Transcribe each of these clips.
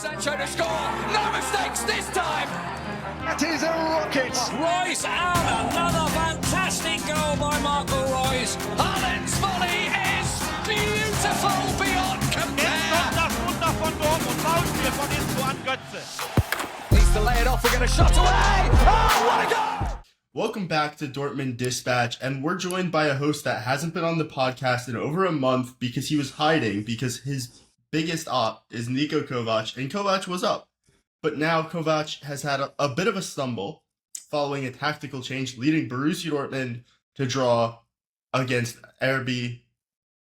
Sancho to score. No mistakes this time. That is a rocket. Royce and another fantastic goal by Marco Royce. Haaland's volley is beautiful beyond compare. Jetzt kommt das Wunder von Dortmund. Foulspiel von Inzo an Götze. Needs to lay it off. We're going to shot away. Oh, what a goal! Welcome back to Dortmund Dispatch, and we're joined by a host that hasn't been on the podcast in over a month because he was hiding because his biggest op is Niko Kovac, and Kovac was up. But now Kovac has had a bit of a stumble following a tactical change, leading Borussia Dortmund to draw against RB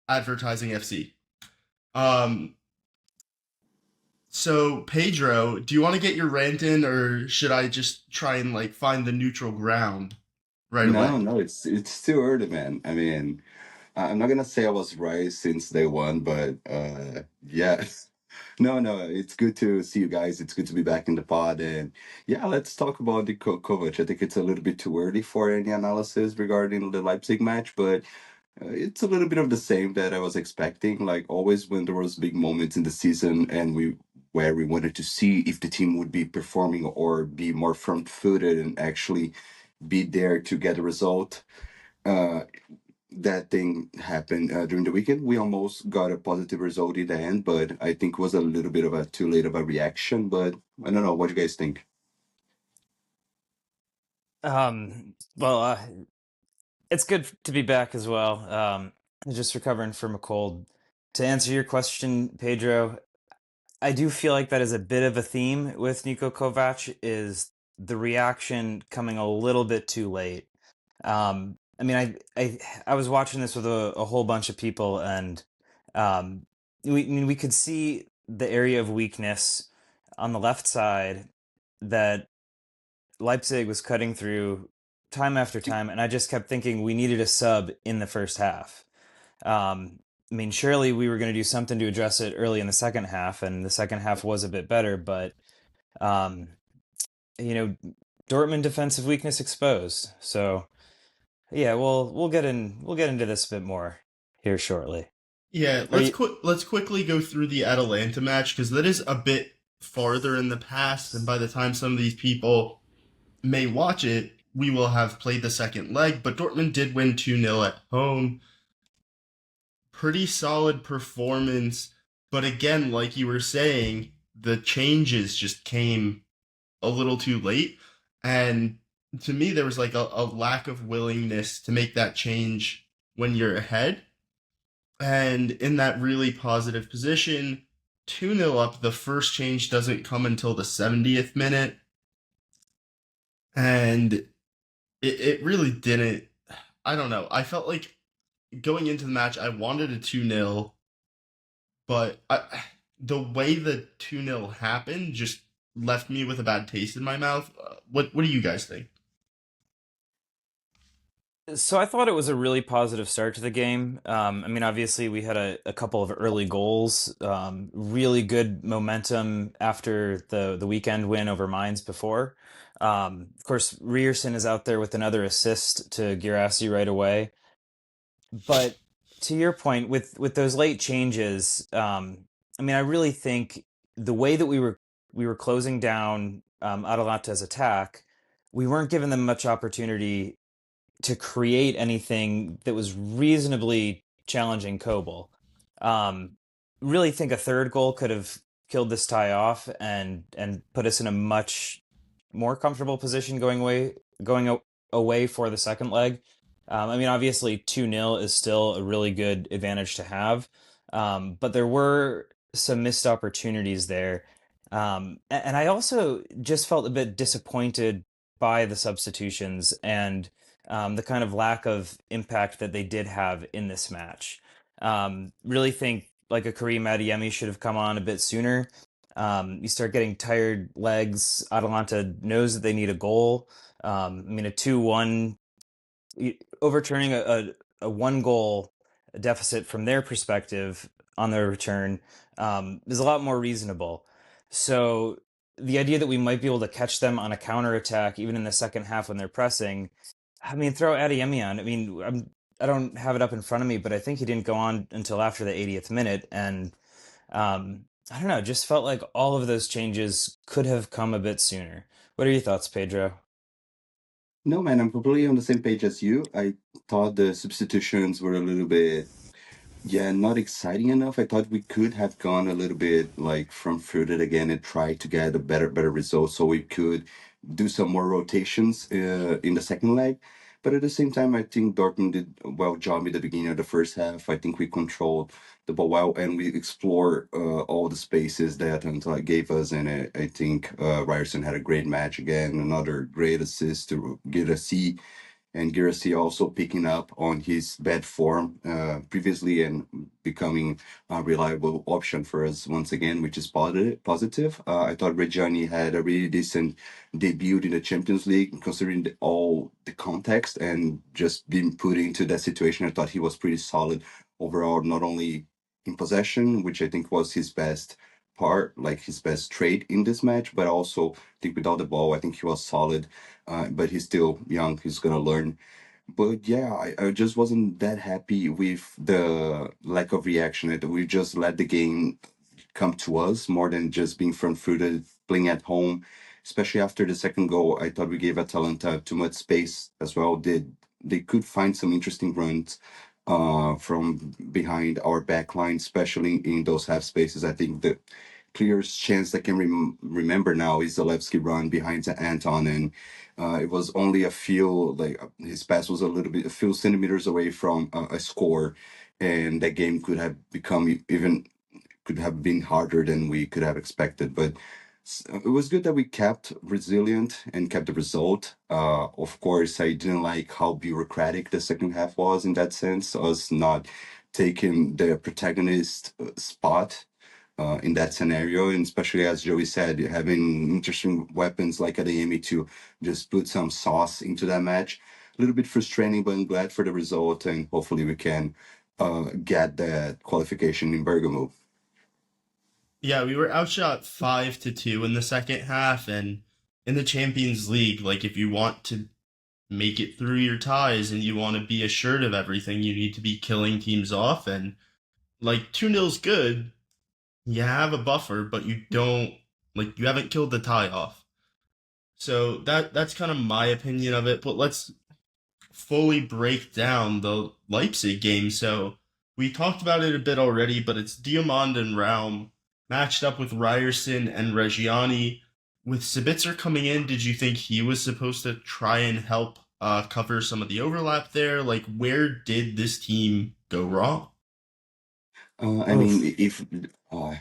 Advertising FC. So, Pedro, do you want to get your rant in, or should I just try and find the neutral ground right away? No, it's too early, man. I mean, I'm not gonna say I was right since day one, but yeah. No, it's good to see you guys. It's good to be back in the pod, and yeah, let's talk about the Kovac. I think it's a little bit too early for any analysis regarding the Leipzig match, but it's a little bit of the same that I was expecting. Like always, when there was big moments in the season, and where we wanted to see if the team would be performing or be more front-footed and actually be there to get a result. That thing happened during the weekend. We almost got a positive result in the end, but I think it was a little bit of a too late of a reaction. But I don't know. What do you guys think? It's good to be back as well. Just recovering from a cold. To answer your question, Pedro, I do feel like that is a bit of a theme with Niko Kovac, is the reaction coming a little bit too late. I mean, I was watching this with a whole bunch of people, and we could see the area of weakness on the left side that Leipzig was cutting through time after time, and I just kept thinking we needed a sub in the first half. I mean, surely we were going to do something to address it early in the second half, and the second half was a bit better, but Dortmund defensive weakness exposed. So yeah, we'll get into this a bit more here shortly. Yeah, let's quickly go through the Atalanta match, because that is a bit farther in the past, and by the time some of these people may watch it, we will have played the second leg. But Dortmund did win 2-0 at home. Pretty solid performance, but again, like you were saying, the changes just came a little too late, and to me there was a lack of willingness to make that change when you're ahead. And in that really positive position, 2-0 up, the first change doesn't come until the 70th minute, and it really didn't. I don't know, I felt like going into the match, I wanted a 2-0, but the way the 2-0 happened just left me with a bad taste in my mouth. What do you guys think? So I thought it was a really positive start to the game. I mean, obviously we had a couple of early goals, really good momentum after the weekend win over Mainz before. Of course, Ryerson is out there with another assist to Guirassy right away. But to your point, with those late changes, I mean, I really think the way that we were closing down Atalanta's attack, we weren't giving them much opportunity to create anything that was reasonably challenging Kobel. Really think a third goal could have killed this tie off and put us in a much more comfortable position going away for the second leg. I mean, obviously 2-0 is still a really good advantage to have, but there were some missed opportunities there. And I also just felt a bit disappointed by the substitutions and the kind of lack of impact that they did have in this match. Really think like a Karim Adeyemi should have come on a bit sooner. You start getting tired legs. Atalanta knows that they need a goal. I mean, a 2-1... overturning a one goal deficit from their perspective on their return is a lot more reasonable. So the idea that we might be able to catch them on a counterattack even in the second half when they're pressing, I mean, throw Adeyemi on. I mean, I don't have it up in front of me, but I think he didn't go on until after the 80th minute, and I don't know, just felt like all of those changes could have come a bit sooner. What are your thoughts, Pedro? No, man, I'm completely on the same page as you. I thought the substitutions were a little bit, yeah, not exciting enough. I thought we could have gone a little bit like front-footed again and try to get a better result so we could do some more rotations in the second leg. But at the same time, I think Dortmund did a well job in the beginning of the first half. I think we controlled the ball well and we explored all the spaces that Atalanta gave us. And I think Ryerson had a great match again, another great assist to get a C and Girassi also picking up on his bad form previously and becoming a reliable option for us once again, which is positive. I thought Reggiani had a really decent debut in the Champions League, considering all the context and just being put into that situation. I thought he was pretty solid overall, not only in possession, which I think was his best part, like his best trait in this match, but also I think without the ball, I think he was solid, but he's still young. He's gonna learn. But yeah, I just wasn't that happy with the lack of reaction. We just let the game come to us more than just being front-footed, playing at home. Especially after the second goal, I thought we gave Atalanta too much space as well. They could find some interesting runs from behind our back line, especially in those half spaces. I think the clearest chance I can remember now is the Levski run behind Anton, and it was only a few, like his pass was a little bit, a few centimeters away from a score, and that game could have become even could have been harder than we could have expected. But it was good that we kept resilient and kept the result. Of course, I didn't like how bureaucratic the second half was in that sense, us not taking the protagonist spot in that scenario, and especially as Joey said, having interesting weapons like Adeyemi to just put some sauce into that match. A little bit frustrating, but I'm glad for the result, and hopefully we can get that qualification in Bergamo. Yeah, we were outshot 5-2 in the second half, and in the Champions League, like if you want to make it through your ties and you want to be assured of everything, you need to be killing teams off. And like 2-0's good. You have a buffer, but you don't like you haven't killed the tie off. So that's kind of my opinion of it. But let's fully break down the Leipzig game. So we talked about it a bit already, but it's Diamond and Raum matched up with Ryerson and Reggiani. With Sabitzer coming in, did you think he was supposed to try and help cover some of the overlap there? Like, where did this team go wrong? I mean, if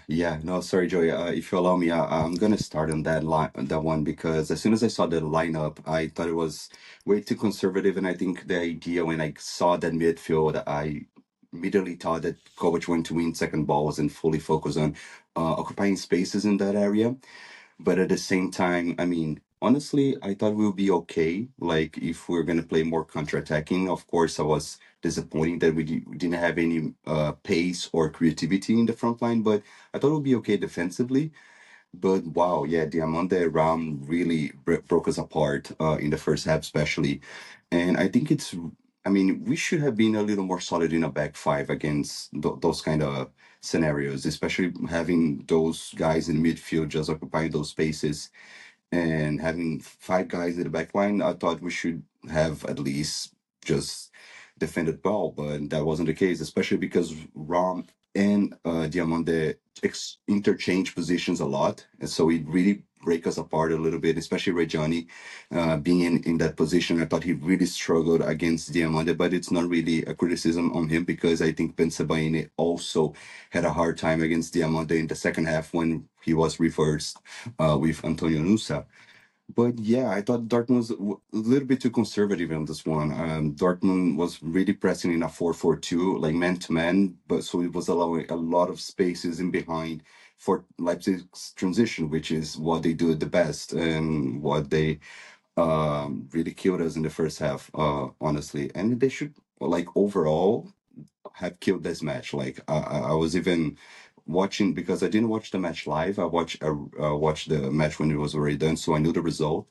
yeah, no, sorry, Joey. If you allow me, I'm gonna start on that line, that one, because as soon as I saw the lineup, I thought it was way too conservative, and I think the idea when I saw that midfield, I immediately thought that Kovac went to win second balls and fully focus on occupying spaces in that area. But at the same time, I mean, honestly, I thought we'll be okay. Like if we're gonna play more counter-attacking, of course, I was disappointed that we didn't have any pace or creativity in the front line, but I thought it would be okay defensively. But wow, yeah, Diamante Ram really broke us apart in the first half, especially. And I think it's, I mean, we should have been a little more solid in a back five against those kind of scenarios, especially having those guys in midfield just occupying those spaces and having five guys in the back line. I thought we should have at least just defended well, but that wasn't the case, especially because Ram and Diamante interchange positions a lot. And so it really break us apart a little bit, especially Reggiani being in that position. I thought he really struggled against Diamante, but it's not really a criticism on him because I think Ben Sebaini also had a hard time against Diamante in the second half when he was reversed with Antonio Nusa. But yeah, I thought Dortmund was a little bit too conservative on this one. Dortmund was really pressing in a 4-4-2, like man to man, but so it was allowing a lot of spaces in behind for Leipzig's transition, which is what they do the best and what they really killed us in the first half, honestly. And they should, like, overall have killed this match. Like, I was even watching because I didn't watch the match live. I watched the match when it was already done, so I knew the result.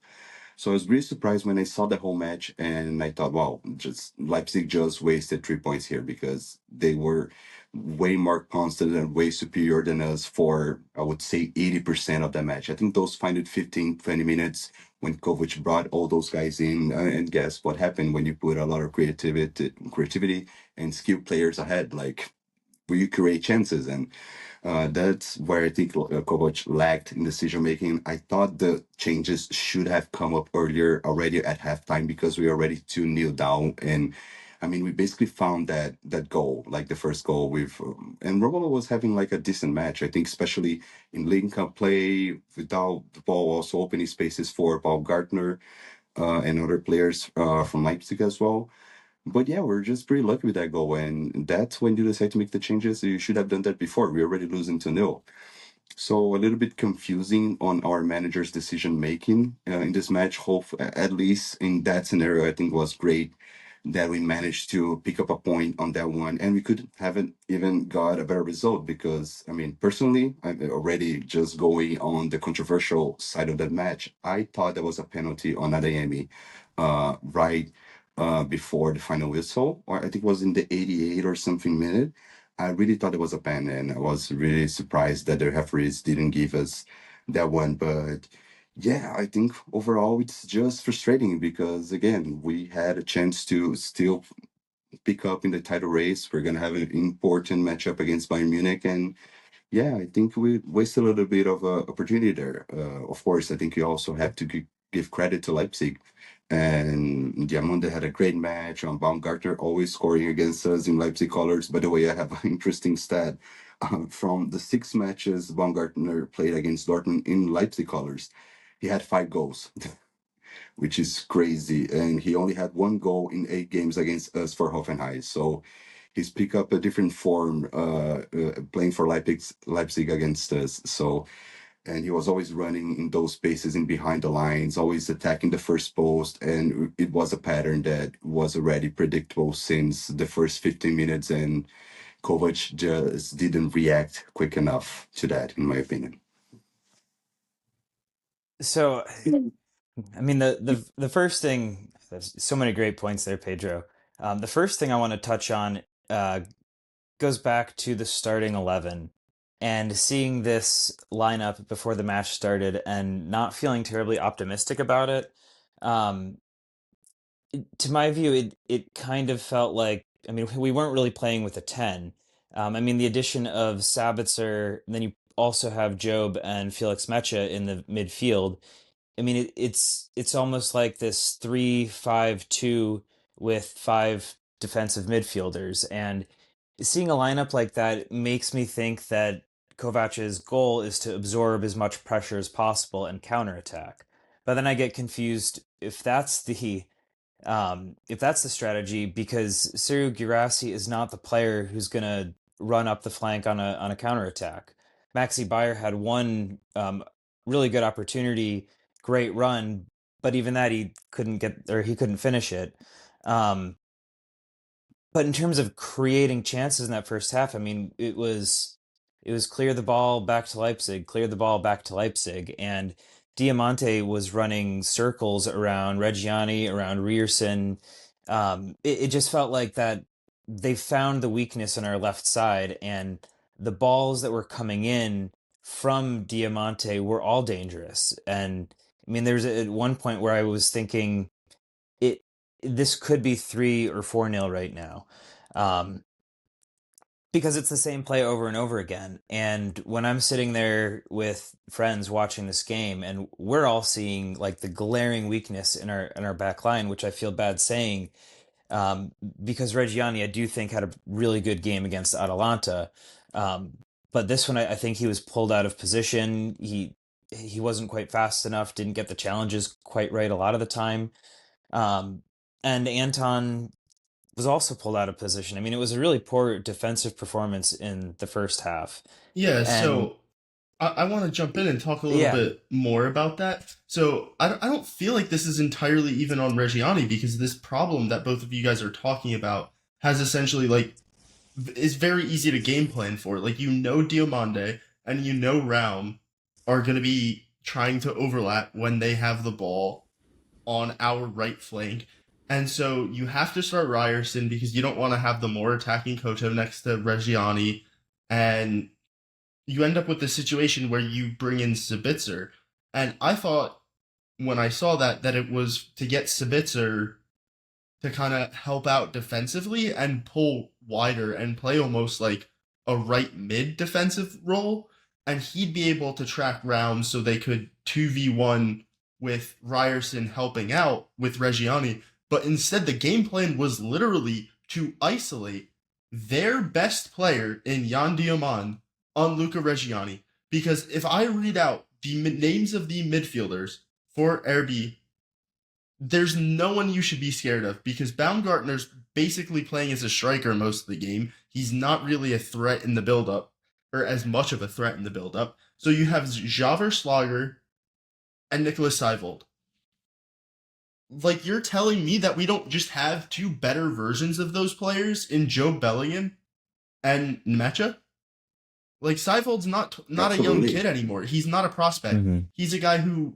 So I was really surprised when I saw the whole match, and I thought, wow, just Leipzig just wasted 3 points here because they were way more constant and way superior than us for, I would say, 80% of the match. I think those final 15, 20 minutes when Kovac brought all those guys in, and guess what happened when you put a lot of creativity and skilled players ahead, like you create chances. And that's where I think Kovac lacked in decision making. I thought the changes should have come up earlier, already at halftime, because we were already 2-0 down. And I mean, we basically found that goal, like the first goal with, and Romulo was having like a decent match. I think, especially in link up play, without the ball also opening spaces for Baumgartner and other players from Leipzig as well. But yeah, we're just pretty lucky with that goal. And that's when you decide to make the changes. You should have done that before. We're already losing to nil. So a little bit confusing on our manager's decision making in this match. Hope at least in that scenario, I think was great that we managed to pick up a point on that one, and we could haven't even got a better result because I mean, personally, I'm already just going on the controversial side of that match. I thought there was a penalty on Adeyemi, right before the final whistle, or I think it was in the 88 or something minute. I really thought it was a pen, and I was really surprised that the referees didn't give us that one. But yeah, I think overall it's just frustrating because again, we had a chance to still pick up in the title race. We're gonna have an important matchup against Bayern Munich, and yeah, I think we wasted a little bit of a opportunity there. Of course, I think you also have to give credit to Leipzig. And Diamonde had a great match. Baumgartner always scoring against us in Leipzig colors. By the way, I have an interesting stat. From the 6 matches Baumgartner played against Dortmund in Leipzig colors, he had 5 goals, which is crazy. And he only had 1 goal in 8 games against us for Hoffenheim. So he's picked up a different form playing for Leipzig against us. So, and he was always running in those spaces in behind the lines, always attacking the first post. And it was a pattern that was already predictable since the first 15 minutes. And Kovac just didn't react quick enough to that, in my opinion. So, I mean, the first thing, there's so many great points there, Pedro. The first thing I want to touch on uh, goes back to the starting 11 and seeing this lineup before the match started and not feeling terribly optimistic about it. Um, to my view, it kind of felt like, I mean, we weren't really playing with a 10. I mean, the addition of Sabitzer, and then you also have Job and Felix Mecha in the midfield. I mean, it's almost like this 3-5-2 with 5 defensive midfielders, and seeing a lineup like that makes me think that Kovac's goal is to absorb as much pressure as possible and counterattack. But then I get confused if that's the strategy, because Sergio Guirassy is not the player who's going to run up the flank on a counterattack. Maxi Bayer had one really good opportunity, great run, but even that he couldn't finish it. Um, but in terms of creating chances in that first half, I mean, it was clear the ball back to Leipzig, clear the ball back to Leipzig, and Diamante was running circles around Reggiani, around Rierson. It just felt like that they found the weakness on our left side, and the balls that were coming in from Diamante were all dangerous. And I mean, there's at one point where I was thinking it this could be 3 or 4 nil right now. Um, because it's the same play over and over again. And when I'm sitting there with friends watching this game, and we're all seeing like the glaring weakness in our back line, which I feel bad saying, um, because Reggiani, I do think, had a really good game against Atalanta. Um, but this one, I think he was pulled out of position. He wasn't quite fast enough, didn't get the challenges quite right a lot of the time. Um, and Anton was also pulled out of position. I mean, it was a really poor defensive performance in the first half. Yeah, And so I want to jump in and talk a little yeah, bit more about that. So I don't feel like this is entirely even on Reggiani because this problem that both of you guys are talking about has essentially like is very easy to game plan for. Like Diomande and Raum are going to be trying to overlap when they have the ball on our right flank. And so you have to start Ryerson because you don't want to have the more attacking Koto next to Reggiani. And you end up with the situation where you bring in Sabitzer. And I thought when I saw that it was to get Sabitzer to kind of help out defensively and pull wider and play almost like a right mid defensive role. And he'd be able to track rounds so they could 2v1 with Ryerson helping out with Reggiani. But instead, the game plan was literally to isolate their best player in Yan Diomande on Luca Reggiani. Because if I read out the names of the midfielders for RB, there's no one you should be scared of because Baumgartner's basically playing as a striker most of the game. He's not really a threat in the build-up, or as much of a threat in the build-up. So you have Javer Schlager and Nicholas Seivold. Like, you're telling me that we don't just have two better versions of those players in Joe Bellingham and Mecha? Like, Seivold's not a young kid anymore. He's not a prospect. Mm-hmm. He's a guy who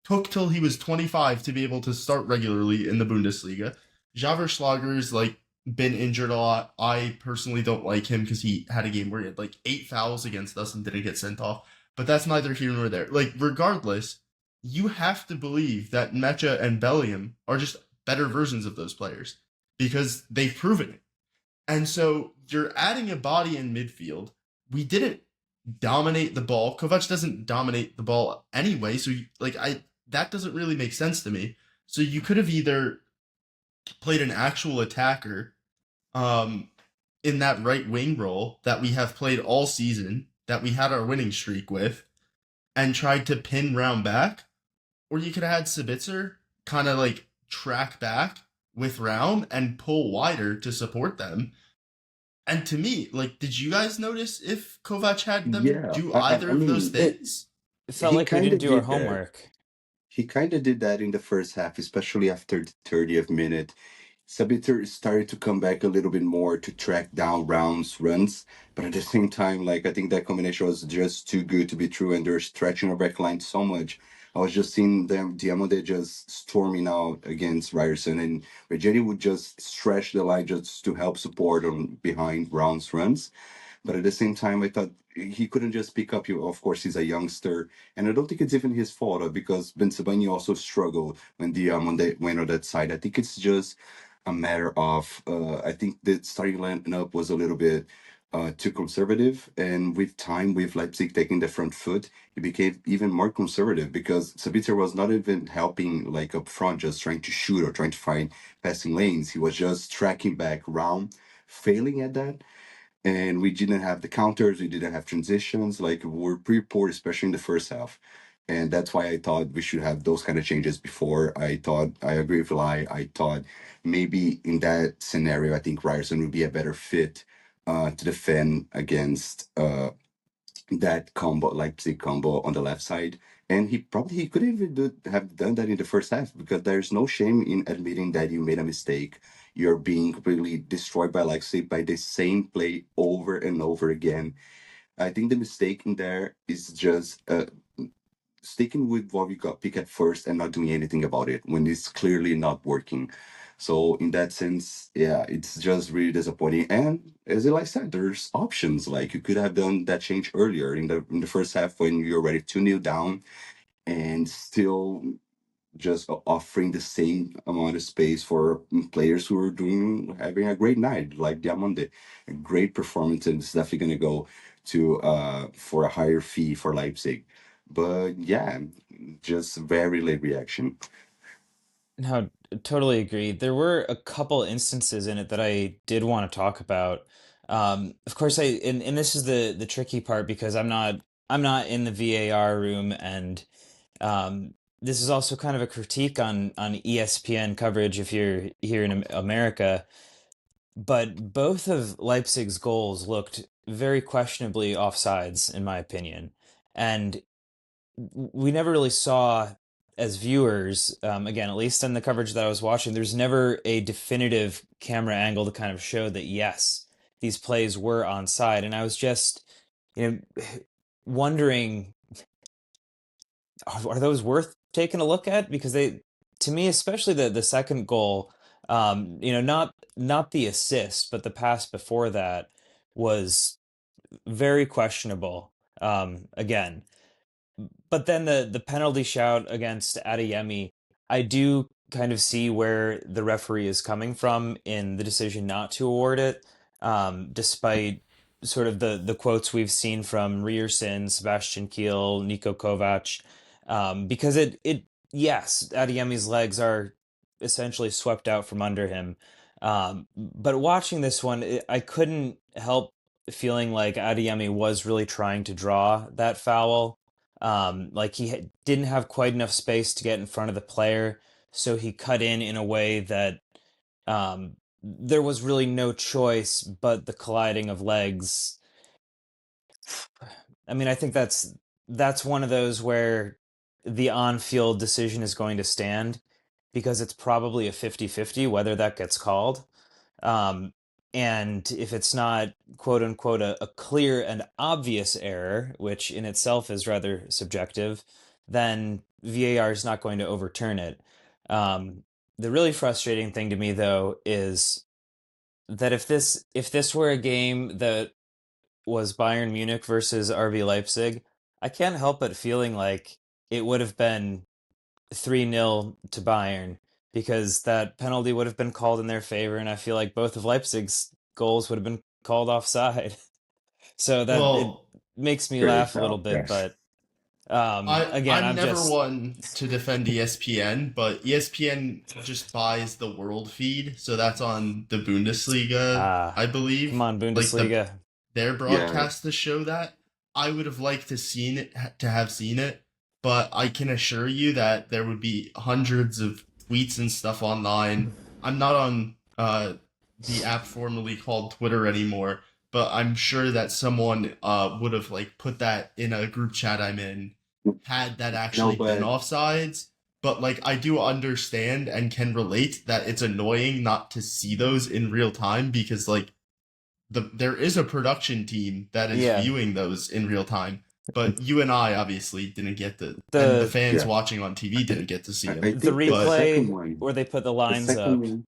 took till he was 25 to be able to start regularly in the Bundesliga. Javer Schlager's like been injured a lot. I personally don't like him because he had a game where he had like 8 fouls against us and didn't get sent off. But that's neither here nor there. Like, regardless, you have to believe that Mecha and Bellingham are just better versions of those players because they've proven it. And so you're adding a body in midfield. We didn't dominate the ball. Kovac doesn't dominate the ball anyway, so that doesn't really make sense to me. So you could have either played an actual attacker in that right wing role that we have played all season, that we had our winning streak with, and tried to pin round back, or you could have had Sabitzer kind of like track back with round and pull wider to support them. And to me, like, did you guys notice if Kovac had them do either of those things? It felt He like we kinda didn't do our did that. homework. He kind of did that in the first half, especially after the 30th minute. Sabitzer started to come back a little bit more to track down rounds, runs, but at the same time, like, I think that combination was just too good to be true, and they're stretching our back line so much. I was just seeing them, Diamande just storming out against Ryerson, and Reggiani would just stretch the line just to help support on behind rounds runs. But at the same time, I thought he couldn't just pick up you. Of course, he's a youngster, and I don't think it's even his fault because Ben Sebaini also struggled when Diamande went on that side. I think it's just a matter of I think the starting lineup was a little bit too conservative, and with time, with Leipzig taking the front foot, it became even more conservative because Sabitzer was not even helping like up front, just trying to shoot or trying to find passing lanes. He was just tracking back round, failing at that. And we didn't have the counters, we didn't have transitions. Like, we're pretty poor, especially in the first half. And that's why I thought we should have those kind of changes before. I thought, I agree with Lai. I thought maybe in that scenario, I think Ryerson would be a better fit to defend against that combo, Leipzig combo on the left side. And he could even have done that in the first half because there's no shame in admitting that you made a mistake. You're being completely destroyed by Leipzig by the same play over and over again. I think the mistake in there is just sticking with what we got pick at first and not doing anything about it when it's clearly not working. So in that sense, yeah, it's just really disappointing. And as Eli said, there's options. Like, you could have done that change earlier in the first half when you're already 2-0 down and still just offering the same amount of space for players who are having a great night, like Diamande. A great performance, and it's definitely gonna go to for a higher fee for Leipzig. But yeah, just very late reaction. No, totally agree. There were a couple instances in it that I did want to talk about. Of course, and this is the tricky part because I'm not in the VAR room, and this is also kind of a critique on ESPN coverage if you're here in America. But both of Leipzig's goals looked very questionably offsides, in my opinion, and we never really saw as viewers, again, at least in the coverage that I was watching, there's never a definitive camera angle to kind of show that yes, these plays were onside, and I was just, wondering, are those worth taking a look at? Because to me, especially the second goal, not the assist, but the pass before that was very questionable. Again, but then the penalty shout against Adeyemi, I do kind of see where the referee is coming from in the decision not to award it, despite sort of the quotes we've seen from Rierson, Sebastian Kiel, Niko Kovac, because yes, Adeyemi's legs are essentially swept out from under him. But watching this one, I couldn't help feeling like Adeyemi was really trying to draw that foul. Like didn't have quite enough space to get in front of the player, so he cut in a way that there was really no choice but the colliding of legs. I mean, I think that's one of those where the on-field decision is going to stand because it's probably a 50-50 whether that gets called. Um, and if it's not quote unquote a clear and obvious error, which in itself is rather subjective, then VAR is not going to overturn it. The really frustrating thing to me though is that if this were a game that was Bayern Munich versus RB Leipzig, I can't help but feeling like it would have been 3-0 to Bayern because that penalty would have been called in their favor, and I feel like both of Leipzig's goals would have been called offside. So that it Well, makes me Great laugh a little foul. bit, Yes. but again, I'm I'm never just one to defend ESPN, but ESPN just buys the world feed, so that's on the Bundesliga, I come believe. on, Like Bundesliga. their Yeah. broadcast to show that. I would have liked to have seen it, but I can assure you that there would be hundreds of tweets and stuff online. I'm not on the app formerly called Twitter anymore, but I'm sure that someone would have like put that in a group chat I'm in had that No, actually been but offsides. But like I do understand and can relate that it's annoying not to see those in real time because like there is a production team that is Yeah, viewing those in real time, but you and I obviously didn't get and the the fans yeah, watching on TV I, didn't get to see I them. the think the But second replay one, where they put the the lines second up. one,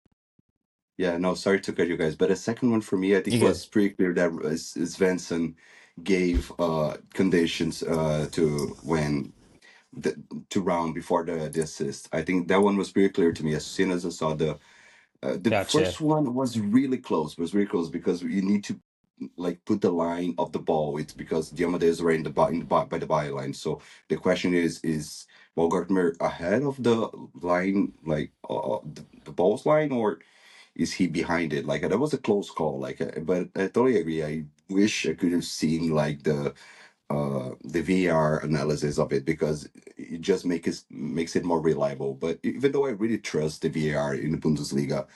yeah, no, sorry to cut you guys, but the second one for me, I think You good? was pretty clear that Svensson gave conditions to when the, to round before the assist. I think that one was pretty clear to me as soon as I saw the Gotcha. first one was really close. Was really close because you need to like put the line of the ball. It's because Diomede is right by the byline. So the question is Baumgartner ahead of the line, like the ball's line, or is he behind it? Like that was a close call. Like, but I totally agree. I wish I could have seen like the VR analysis of it because it just makes it more reliable. But even though I really trust the VAR in the Bundesliga,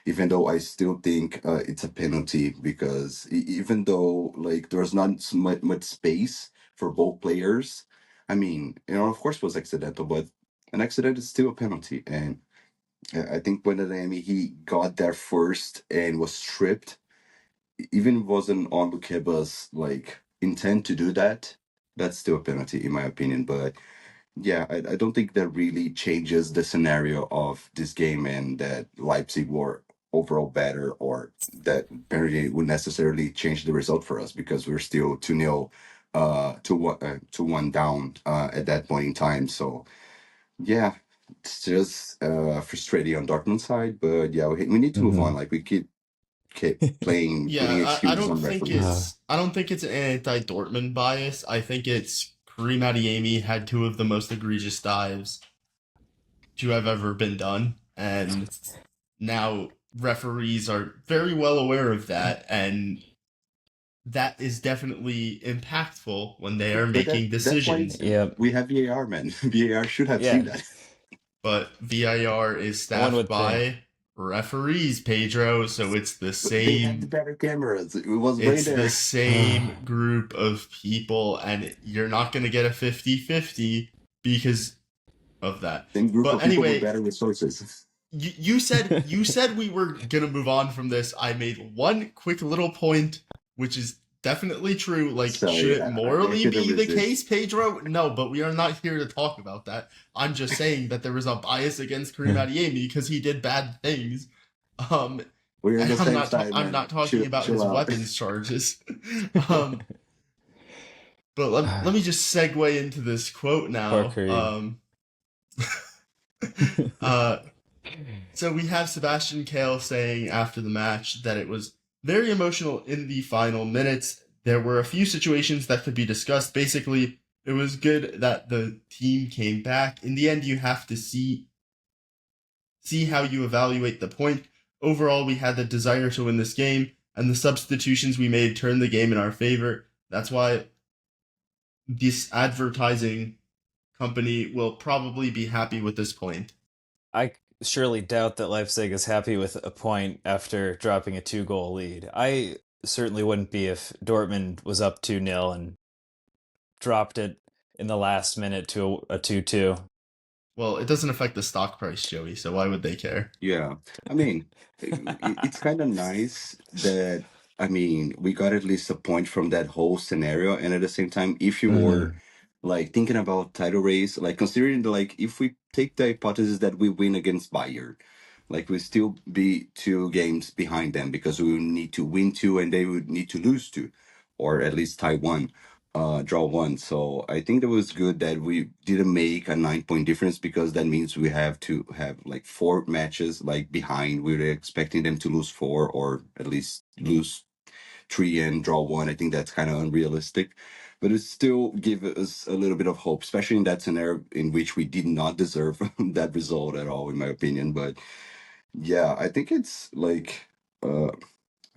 even though I still think it's a penalty because even though like there's not much space for both players, I mean, of course it was accidental, but an accident is still a penalty. And I think when he got there first and was stripped, even wasn't on Lukeba's like intent to do that, that's still a penalty in my opinion. But yeah, I don't think that really changes the scenario of this game and that Leipzig were overall better or that penalty would necessarily change the result for us because we're still 2-0 to one down at that point in time. So yeah, it's just frustrating on Dortmund's side, but yeah, we need to move on. Hmm. Like we keep putting yeah, excuses on referees. I don't think it's an anti-Dortmund bias. I think it's Karim Adeyemi had two of the most egregious dives to have ever been done, and now referees are very well aware of that, and that is definitely impactful when they are But making that's why decisions. Yep. we have VAR, man. VAR should have seen Yeah. that. But VIR is One staffed would think. by referees, Pedro, so But they had the better cameras. It was right it's the there. same group of people, and you're not going to get a 50-50 because of that. Same group But of people with anyway, better resources. you said we were going to move on from this. I made one quick little point, which is definitely true. Like, So should it yeah, I morally couldn't be the resist. case, Pedro? No, but we are not here to talk about that. I'm just saying that there was a bias against Kareem Adeyemi because he did bad things. Um, We're on and the same side, I'm man. not talking about Chill his out. weapons charges. um, but let me just segue into this quote Poor now. Kareem. Uh, so we have Sebastian Kale saying after the match that it was very emotional in the final minutes. There were a few situations that could be discussed. Basically, it was good that the team came back. In the end, you have to see how you evaluate the point. Overall, we had the desire to win this game, and the substitutions we made turned the game in our favor. That's why this advertising company will probably be happy with this point. I surely doubt that Leipzig is happy with a point after dropping a 2-goal lead. I certainly wouldn't be if Dortmund was up 2-0 and dropped it in the last minute to a 2-2. Well, it doesn't affect the stock price, Joey, so why would they care? Yeah, I mean, it's kind of nice that I mean we got at least a point from that whole scenario, and at the same time, if you were Mhm. like thinking about title race, like considering like if we take the hypothesis that we win against Bayern, like we still be 2 games behind them because we would need to win two and they would need to lose two, or at least tie one, draw one. So I think that was good that we didn't make a 9 point difference because that means we have to have like 4 matches like behind. We were expecting them to lose four or at least lose three and draw one. I think that's kind of unrealistic. But it still gives us a little bit of hope, especially in that scenario in which we did not deserve that result at all, in my opinion. But yeah, I think it's like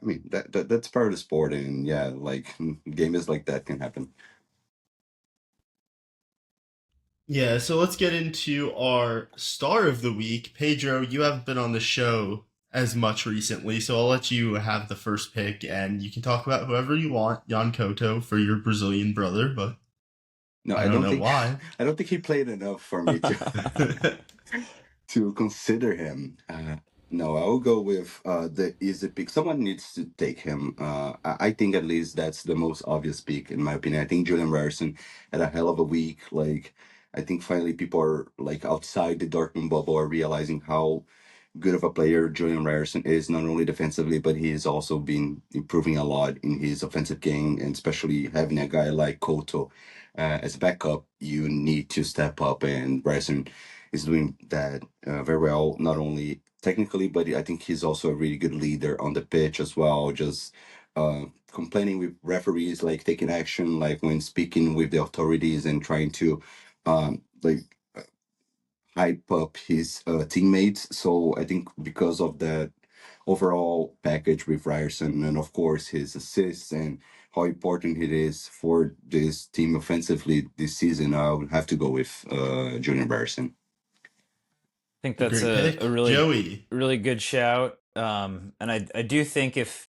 I mean that's part of the sport, and yeah, like game is like that can happen. Yeah, so let's get into our star of the week. Pedro, you haven't been on the show as much recently, so I'll let you have the first pick, and you can talk about whoever you want, Jan Couto for your Brazilian brother, but No, I I don't don't know think why. I don't think he played enough for me to consider him. No, I will go with the easy pick. Someone needs to take him. I think at least that's the most obvious pick in my opinion. I think Julian Ryerson had a hell of a week. Like I think finally people are like outside the Dortmund bubble are realizing how good of a player Julian Ryerson is, not only defensively, but he has also been improving a lot in his offensive game, and especially having a guy like Koto as a backup, you need to step up, and Ryerson is doing that very well, not only technically, but I think he's also a really good leader on the pitch as well, just complaining with referees, like taking action, like when speaking with the authorities and trying to like hype up his teammates. So I think because of that overall package with Ryerson and of course his assists and how important it is for this team offensively this season, I would have to go with Junior Ryerson. I think A that's great a pick. really Joey. really good shout. And I do think if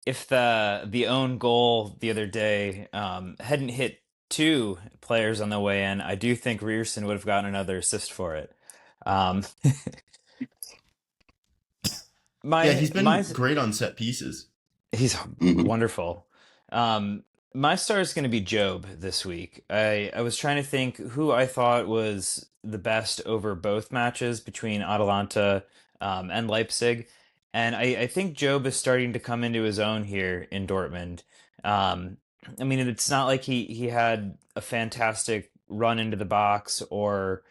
the own goal the other day hadn't hit 2 players on the way in, I do think Rearson would have gotten another assist for it. Um, Yeah, my he's my been great on set pieces. He's Hmm. wonderful. My star is going to be Job this week. I was trying to think who I thought was the best over both matches between Atalanta and Leipzig, and I think Job is starting to come into his own here in Dortmund. Um, I mean, it's not like he had a fantastic run into the box or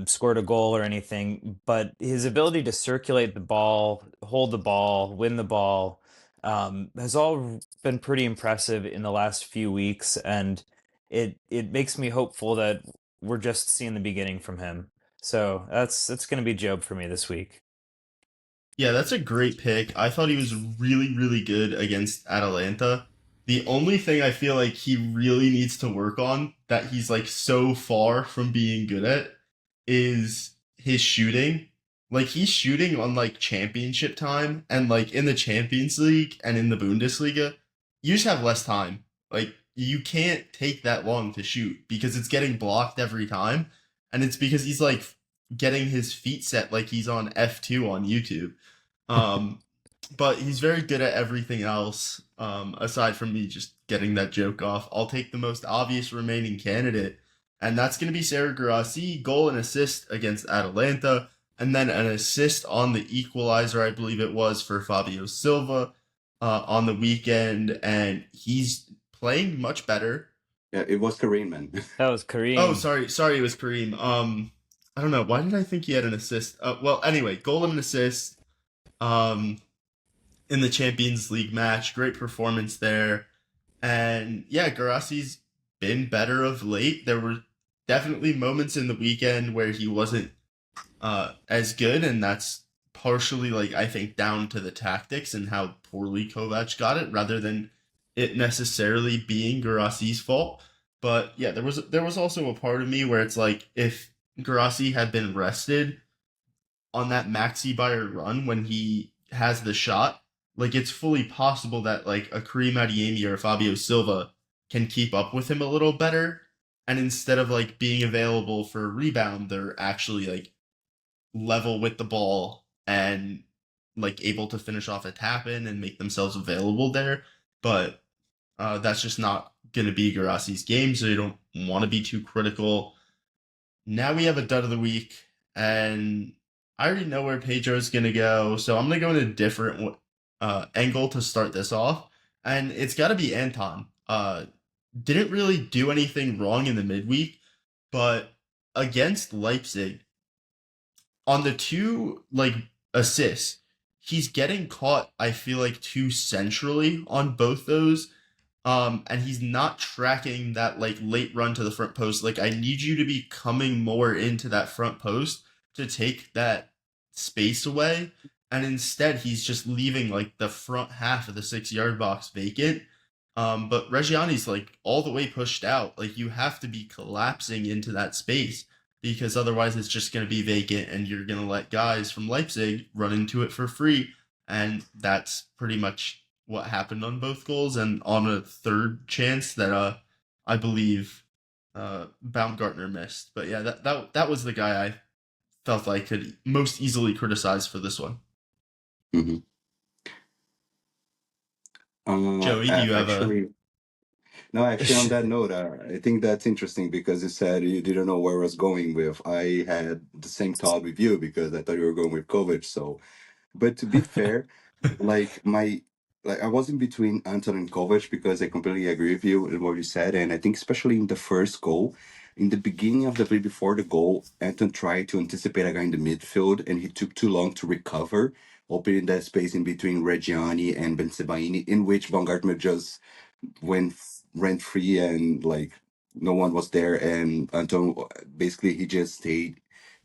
scored a goal or anything, but his ability to circulate the ball, hold the ball, win the ball has all been pretty impressive in the last few weeks, and it makes me hopeful that we're just seeing the beginning from him. So that's going to be Job for me this week. Yeah, that's a great pick. I thought he was really, really good against Atalanta. The only thing I feel like he really needs to work on that he's like so far from being good at is his shooting. Like he's shooting on like championship time and like in the Champions League and in the Bundesliga, you just have less time. Like you can't take that long to shoot because it's getting blocked every time. And it's because he's like getting his feet set like he's on F2 on YouTube. Um, but he's very good at everything else. Aside from me just getting that joke off, I'll take the most obvious remaining candidate, and that's going to be Sergio Guirassy, goal and assist against Atalanta, and then an assist on the equalizer, I believe it was, for Fabio Silva on the weekend, and he's playing much better. Yeah, it was Kareem, man. That was Oh, Kareem. sorry, it was Kareem. I don't know. Why did I think he had an assist? Well, anyway, goal and assist. Um, in the Champions League match, great performance there, and yeah, Garasi's been better of late. There were definitely moments in the weekend where he wasn't as good, and that's partially like I think down to the tactics and how poorly Kovac got it, rather than it necessarily being Garasi's fault. But yeah, there was also a part of me where it's like if Garasi had been rested on that Maxi Bayer run when he has the shot, like it's fully possible that like a Kareem Adeyemi or a Fabio Silva can keep up with him a little better. And instead of like being available for a rebound, they're actually like level with the ball and like able to finish off a tap in and make themselves available there. But that's just not going to be Garassi's game, so you don't want to be too critical. Now we have a dud of the week, and I already know where Pedro's going to go, so I'm going to go in a different angle to start this off, and it's got to be Anton. Didn't really do anything wrong in the midweek, but against Leipzig, on the two like assists, he's getting caught, I feel like, too centrally on both those. And he's not tracking that like late run to the front post. Like I need you to be coming more into that front post to take that space away. And instead he's just leaving like the front half of the 6 yard box vacant. But Reggiani's like all the way pushed out. Like you have to be collapsing into that space because otherwise it's just going to be vacant and you're going to let guys from Leipzig run into it for free. And that's pretty much what happened on both goals. And on a third chance that I believe Baumgartner missed. But yeah, that was the guy I felt I could most easily criticize for this one. Hmm. Joey, do you have a Actually, no, actually, on that note, I think that's interesting because you said you didn't know where I was going with. I had the same thought with you because I thought you were going with Kovac. So, but to be fair, like my I was in between Anton and Kovac because I completely agree with you in what you said, and I think especially in the first goal, in the beginning of the play before the goal, Anton tried to anticipate a guy in the midfield, and he took too long to recover, opening that space in between Reggiani and Bensebaini, in which Baumgartner just went rent free and like no one was there, and Anton basically he just stayed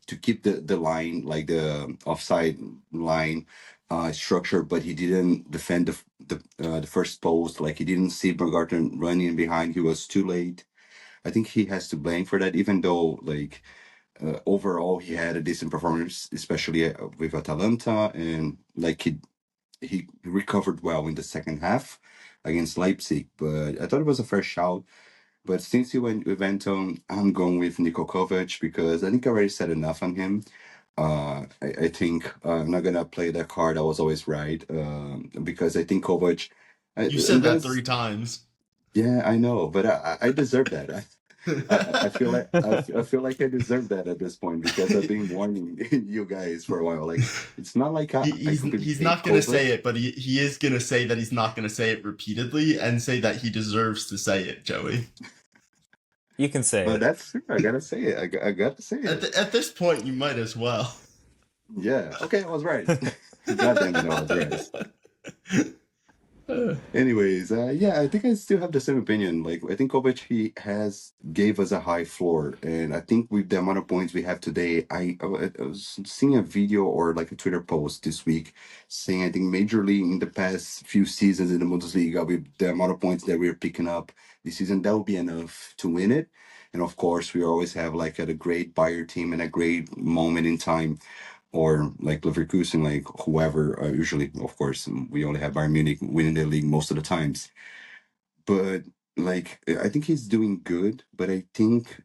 to keep the line, like the offside line structure, but he didn't defend the first post. Like he didn't see Baumgartner running behind. He was too late. I think he has to blame for that, even though like overall he had a decent performance, especially with Atalanta, and like he recovered well in the second half against Leipzig. But I thought it was a fair shout. But since you went with Anton, I'm going with Niko Kovac because I think I already said enough on him. I think I'm not gonna play that card. I was always right because I think Kovac. you said And that that's 3 times. yeah, I know, but I deserve that. I feel like I feel like I deserve that at this point because I've been warning you guys for a while. Like it's not like I completely He's hate not gonna Kovac. say it, but he is gonna say that he's not gonna say it repeatedly and say that he deserves to say it, Joey. You can say But it. that's true. I gotta say it. I got to say it. At this point, you might as well. Yeah. Okay, I was right. God damn it, I was right. Anyways, yeah, I think I still have the same opinion. Like, I think Kovac he has gave us a high floor, and I think with the amount of points we have today, I was seeing a video or like a Twitter post this week saying I think majorly in the past few seasons in the Bundesliga with the amount of points that we're picking up this season, that will be enough to win it. And of course, we always have like a great buyer team and a great moment in time or like Leverkusen, like whoever. Usually, of course, we only have Bayern Munich winning the league most of the times. But like, I think he's doing good. But I think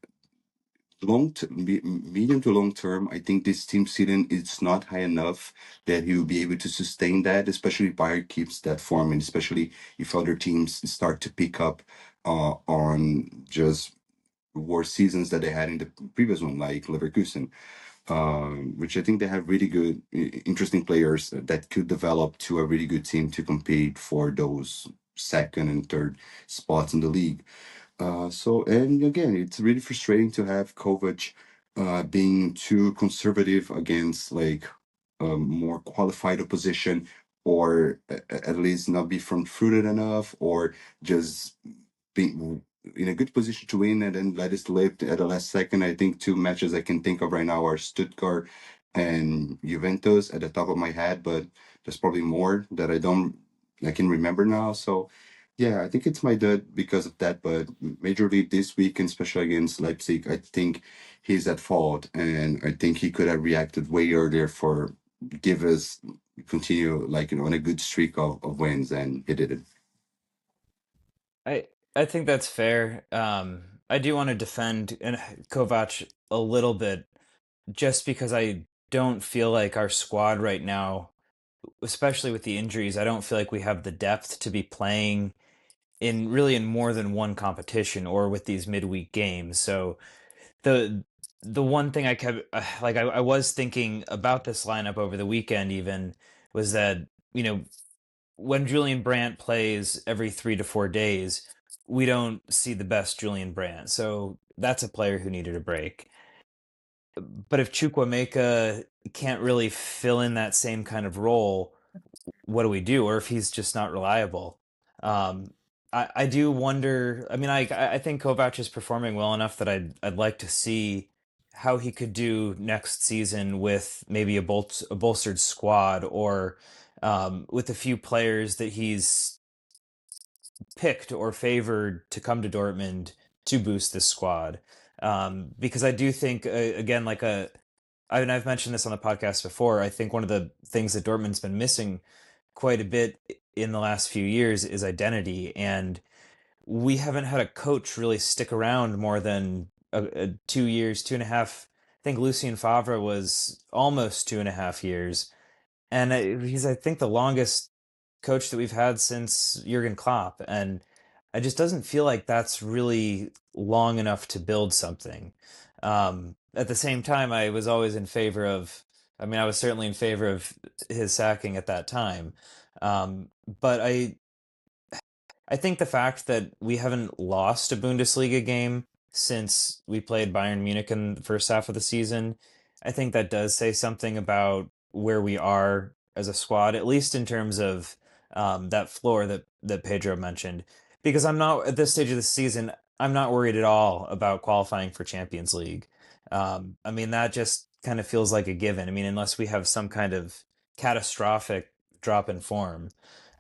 medium to long term, I think this team ceiling is not high enough that he will be able to sustain that, especially if Bayern keeps that form, and especially if other teams start to pick up on just worse seasons that they had in the previous one, like Leverkusen, which I think they have really good, interesting players that could develop to a really good team to compete for those second and third spots in the league. And again, it's really frustrating to have Kovac being too conservative against like more qualified opposition, or at least not be front footed enough, or just be in a good position to win and then let it slip at the last second. I think two matches I can think of right now are Stuttgart and Juventus at the top of my head, but there's probably more that I can remember now. So yeah, I think it's my dud because of that. But majorly this weekend, especially against Leipzig, I think he's at fault, and I think he could have reacted way earlier for give us continue like on a good streak of wins, and he didn't. I I think that's fair. I do want to defend Kovac a little bit, just because I don't feel like our squad right now, especially with the injuries, I don't feel like we have the depth to be playing in more than one competition or with these midweek games. So the the one thing I kept I was thinking about this lineup over the weekend even was that, you know, when Julian Brandt plays every 3 to 4 days, we don't see the best Julian Brandt. So that's a player who needed a break. But if Chukwuemeka can't really fill in that same kind of role, what do we do? Or if he's just not reliable? Um, I do wonder. I mean, I think Kovac is performing well enough that I'd like to see how he could do next season with maybe a bolstered squad, or with a few players that he's picked or favored to come to Dortmund to boost this squad. Because I do think, again, I've mentioned this on the podcast before. I think one of the things that Dortmund's been missing quite a bit in the last few years is identity, and we haven't had a coach really stick around more than 2 years, 2.5. I think Lucien Favre was almost 2.5 years, and he's, I think, the longest coach that we've had since Jurgen Klopp, and it just doesn't feel like that's really long enough to build something. At the same time, I was always in favor of. I mean, I was certainly in favor of his sacking at that time, but I think the fact that we haven't lost a Bundesliga game since we played Bayern Munich in the first half of the season, I think that does say something about where we are as a squad, at least in terms of that floor that Pedro mentioned. Because I'm not, at this stage of the season, I'm not worried at all about qualifying for Champions League. I mean, that just kind of feels like a given. I mean, unless we have some kind of catastrophic drop in form.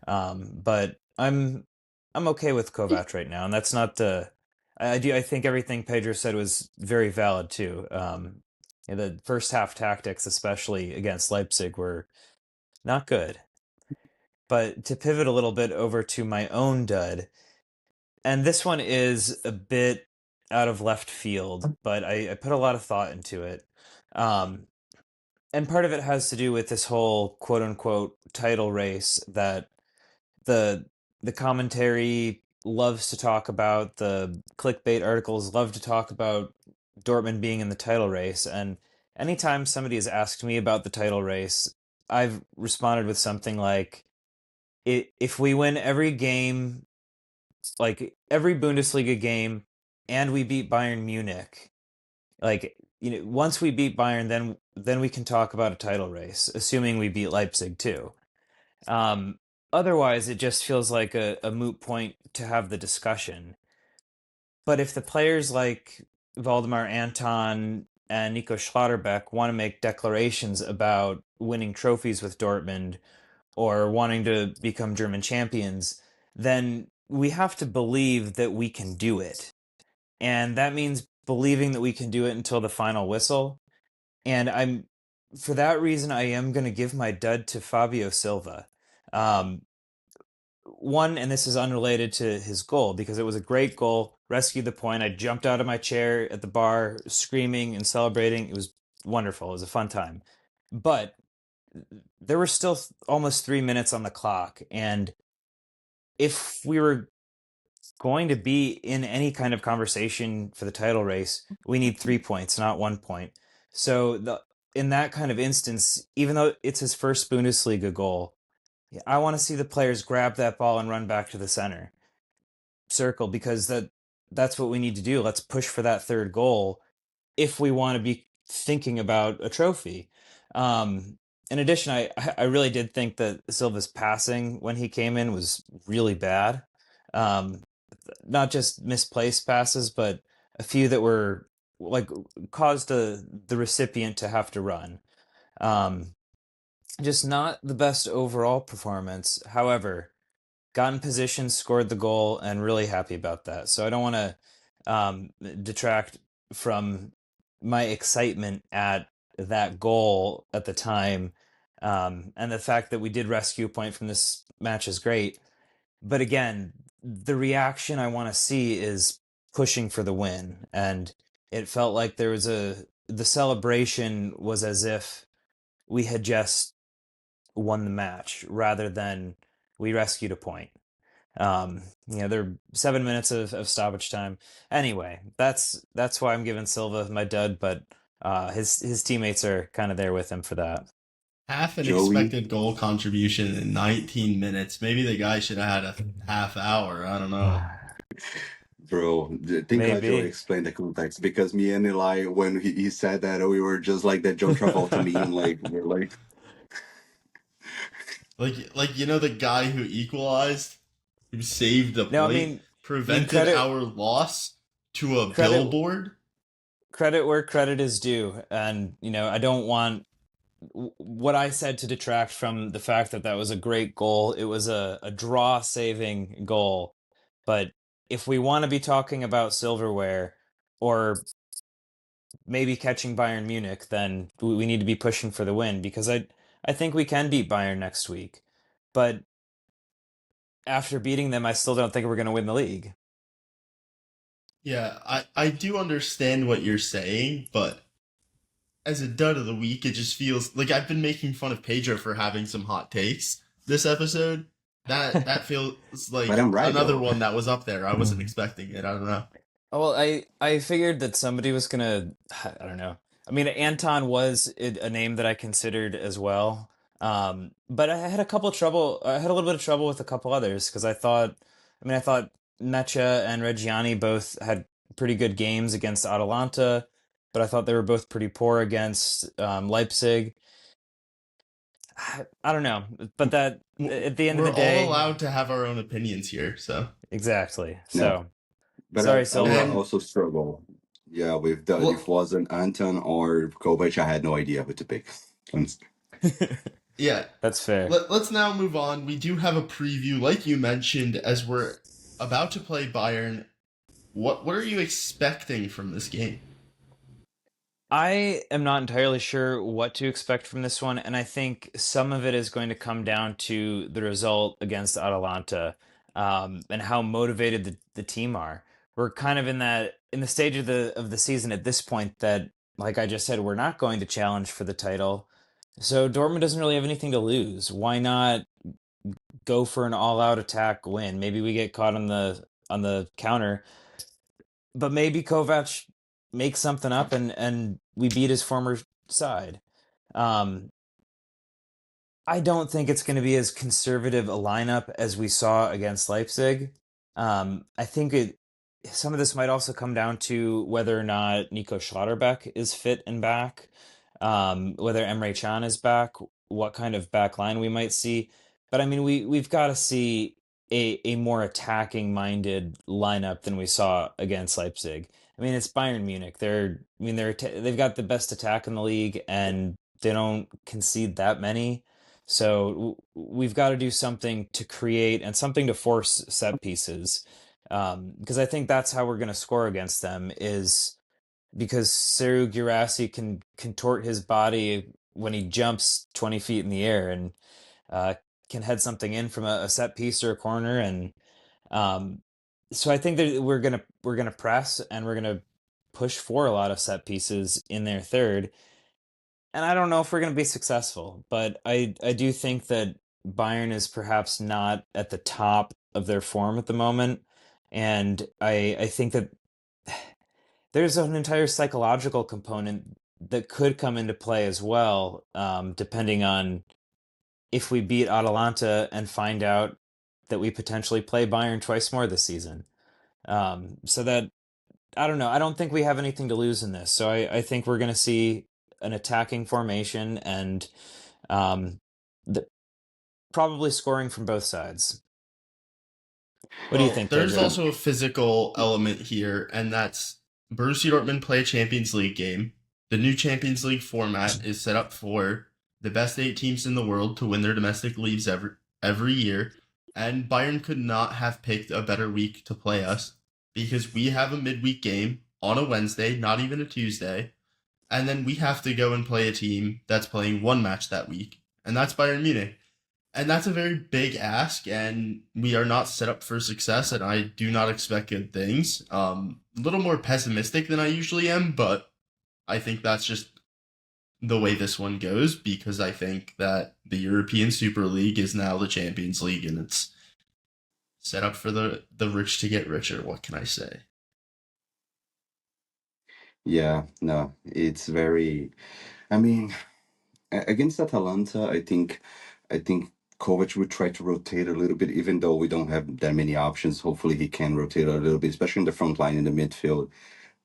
But I'm okay with Kovac right now, and that's not the. I think everything Pedro said was very valid too. The first half tactics, especially against Leipzig, were not good. But to pivot a little bit over to my own dud, and this one is a bit out of left field, but I put a lot of thought into it. Um, and part of it has to do with this whole quote unquote title race that the the commentary loves to talk about, the clickbait articles love to talk about Dortmund being in the title race, and anytime somebody has asked me about the title race, I've responded with something like, if we win every game, like every Bundesliga game, and we beat Bayern Munich, like, once we beat Bayern, then we can talk about a title race, assuming we beat Leipzig too. Um, Otherwise, it just feels like a moot point to have the discussion. But if the players like Waldemar Anton and Nico Schlotterbeck want to make declarations about winning trophies with Dortmund or wanting to become German champions, then we have to believe that we can do it. And that means believing that we can do it until the final whistle. And for that reason, I am going to give my dud to Fabio Silva. Um, one, and this is unrelated to his goal because it was a great goal, rescued the point. I jumped out of my chair at the bar, screaming and celebrating. It was wonderful. It was a fun time. But there were still almost 3 minutes on the clock. And if we were going to be in any kind of conversation for the title race, we need 3 points, not 1 point. So in that kind of instance, even though it's his first Bundesliga goal, I want to see the players grab that ball and run back to the center circle because that's what we need to do. Let's push for that third goal if we want to be thinking about a trophy. In addition, I really did think that Silva's passing when he came in was really bad. Um, Not just misplaced passes, but a few that were like caused the recipient to have to run. Um, just not the best overall performance. However, got in position, scored the goal, and really happy about that. So I don't want to detract from my excitement at that goal at the time. And the fact that we did rescue a point from this match is great. But again, the reaction I want to see is pushing for the win. And it felt like the celebration was as if we had just won the match rather than we rescued a point. There are 7 minutes of stoppage time. Anyway, that's why I'm giving Silva my dud, but his teammates are kind of there with him for that. Half an Joey, expected goal contribution in 19 minutes. Maybe the guy should have had a half hour. I don't know. bro, think how Joey Maybe. explained the context because me and Eli, when he said that, we were just like that John Travolta meme, like we're like, Like the guy who equalized, who saved the No, I point, mean prevented credit our loss to a credit billboard. credit where credit is due, and I don't want what I said to detract from the fact that that was a great goal. It was a draw saving goal. But if we want to be talking about silverware or maybe catching Bayern Munich, then we need to be pushing for the win because I think we can beat Bayern next week. But after beating them, I still don't think we're going to win the league. Yeah, I do understand what you're saying, but as a dud of the week, it just feels like I've been making fun of Pedro for having some hot takes this episode. That feels but like I'm right another though. one that was up there. I wasn't expecting it. I don't know. Well, I figured that somebody was gonna. I don't know. I mean, Anton was a name that I considered as well. But I had a couple of trouble. I had a little bit of trouble with a couple others because I thought Mecha and Reggiani both had pretty good games against Atalanta, but I thought they were both pretty poor against Leipzig. I don't know, but that at the end of the We're all day, allowed to have our own opinions here, so exactly. No, So but sorry, I will Silva. and also struggle. Yeah, with that, if it well, wasn't Anton or Kovac, I had no idea who to pick. Honestly. yeah. That's fair. Let's now move on. We do have a preview, like you mentioned, as we're about to play Bayern. What are you expecting from this game? I am not entirely sure what to expect from this one, and I think some of it is going to come down to the result against Atalanta, and how motivated the team are. We're kind of in the stage of the season at this point that, like I just said, we're not going to challenge for the title. So Dortmund doesn't really have anything to lose. Why not go for an all-out attack win? Maybe we get caught on the counter, but maybe Kovac makes something up and we beat his former side. Um, I don't think it's going to be as conservative a lineup as we saw against Leipzig. I think some of this might also come down to whether or not Nico Schlotterbeck is fit and back, whether Emre Can is back, what kind of back line we might see. But I mean, we've got to see a more attacking minded lineup than we saw against Leipzig. I mean, it's Bayern Munich. They've got the best attack in the league, and they don't concede that many. So we've got to do something to create and something to force set pieces, because I think that's how we're going to score against them. Is because Seru Girassi can contort his body when he jumps 20 feet in the air and uh, can head something in from a set piece or a corner, and so I think that we're gonna press and we're gonna push for a lot of set pieces in their third. And I don't know if we're gonna be successful, but I do think that Bayern is perhaps not at the top of their form at the moment, and I think that there's an entire psychological component that could come into play as well, depending on if we beat Atalanta and find out that we potentially play Bayern twice more this season. So that I don't know. I don't think we have anything to lose in this. So I think we're going to see an attacking formation and um, the, probably scoring from both sides. What do you Well, think, there's Pedro? also a physical element here, and that's Borussia Dortmund play a Champions League game. The new Champions League format is set up for the best 8 teams in the world to win their domestic leagues every year, and Bayern could not have picked a better week to play us because we have a midweek game on a Wednesday, not even a Tuesday, and then we have to go and play a team that's playing one match that week, and that's Bayern Munich. And that's a very big ask, and we are not set up for success, and I do not expect good things. A little more pessimistic than I usually am, but I think that's just the way this one goes because I think that the European Super League is now the Champions League, and it's set up for the rich to get richer. What can I say? Yeah, no, it's very. I mean, against Atalanta, I think Kovac would try to rotate a little bit, even though we don't have that many options. Hopefully, he can rotate a little bit, especially in the front line in the midfield.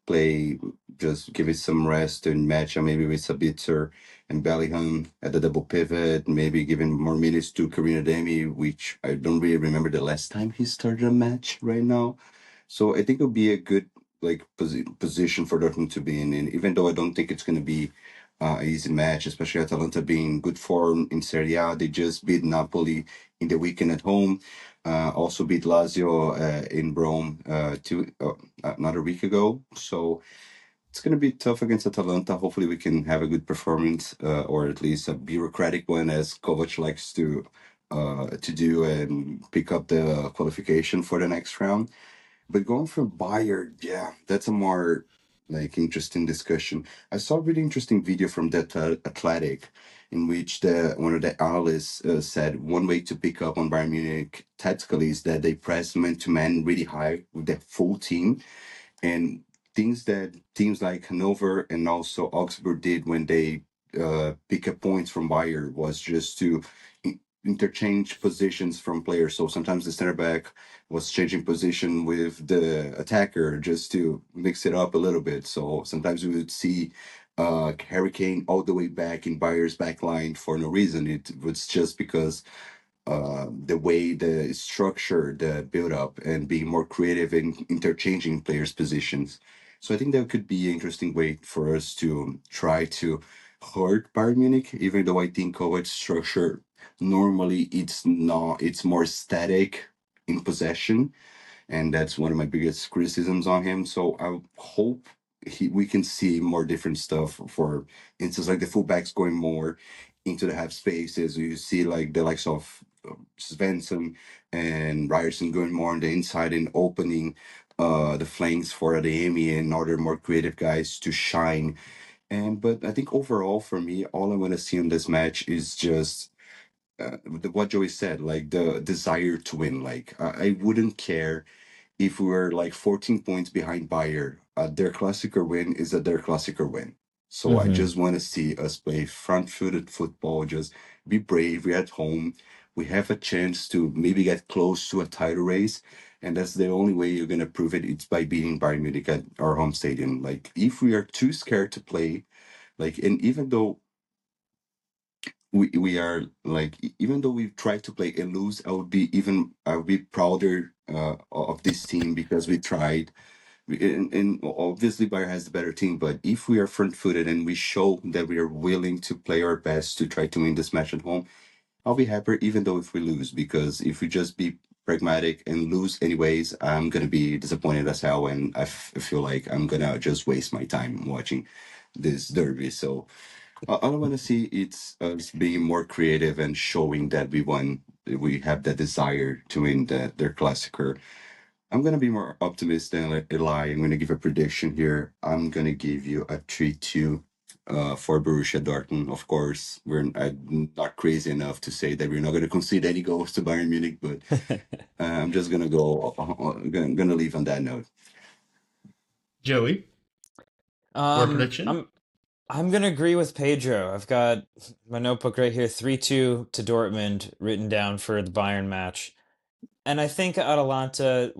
Play, just give it some rest and match him maybe with Sabitzer and Bellingham at the double pivot, maybe giving more minutes to Karim Adeyemi, which I don't really remember the last time he started a match right now. So I think it'll be a good like position for Dortmund to be in. And even though I don't think it's going to be an easy match, especially Atalanta being in good form in Serie A, they just beat Napoli in the weekend at home. Also beat Lazio in Rome another week ago. So it's going to be tough against Atalanta. Hopefully, we can have a good performance, or at least a bureaucratic one, as Kovac likes to do, and pick up the qualification for the next round. But going from Bayern, yeah, that's a more like interesting discussion. I saw a really interesting video from that Athletic, in which the one of the analysts said one way to pick up on Bayern Munich tactically is that they press man to man really high with the full team, and things that teams like Hanover and also Augsburg did when they pick up points from Bayer was just to interchange positions from players. So sometimes the center back was changing position with the attacker just to mix it up a little bit. So sometimes we would see Harry Kane all the way back in Bayer's back line for no reason. It was just because the way the structure, the build up, and being more creative in interchanging players' positions. So I think that could be an interesting way for us to try to hurt Bayern Munich, even though I think Kovac's structure normally it's not, it's more static in possession, and that's one of my biggest criticisms on him. So I hope we can see more different stuff. For instance, like the fullbacks going more into the half spaces. You see like the likes of Svensson and Ryerson going more on the inside and opening the flanks for Adeyemi and other more creative guys to shine. And but I think overall for me, all I want to see in this match is just what Joey said, like the desire to win. Like I wouldn't care if we were like 14 points behind Bayer. Their Klassiker win is a their Klassiker win. So I Hmm. just want to see us play front-footed football, just be brave. We're at home. We have a chance to maybe get close to a title race. And that's the only way you're going to prove it. It's by beating Bayern Munich at our home stadium. Like, if we are too scared to play, like, and even though we are like even though we try to play and lose, I would be prouder of this team because we tried. And obviously Bayern has the better team, but if we are front-footed and we show that we are willing to play our best to try to win this match at home, I'll be happier even though if we lose, because if we just be pragmatic and lose anyways, I'm gonna be disappointed as hell, and I feel like I'm gonna just waste my time watching this derby. So All I want to see it's us being more creative and showing that we have that desire to win their Classicer. I'm gonna be more optimistic than Eli. I'm gonna give a prediction here. I'm gonna give you a 3-2 for Borussia Dortmund. Of course, I'm not crazy enough to say that we're not gonna concede any goals to Bayern Munich, but I'm just gonna gonna leave on that note. Joey, your prediction? I'm gonna agree with Pedro. I've got my notebook right here, 3-2 to Dortmund written down for the Bayern match. And I think Atalanta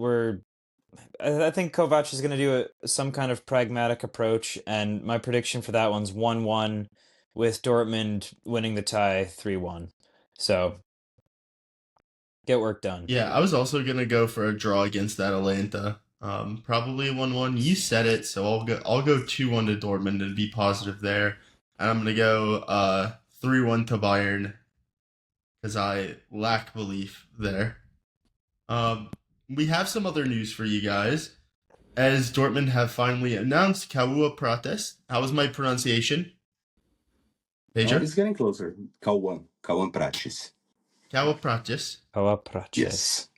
I think Kovac is going to do some kind of pragmatic approach, and my prediction for that one's 1-1 with Dortmund winning the tie 3-1. So, get work done. Yeah, I was also gonna go for a draw against Atalanta. Probably 1-1. You said it, so I'll go 2-1 to Dortmund and be positive there. And I'm gonna go 3-1 to Bayern because I lack belief there. We have some other news for you guys, as Dortmund have finally announced Kaua Prates. How was my pronunciation? Pedro? It's getting closer. Kawan Prates. Kaua Prates. Yes,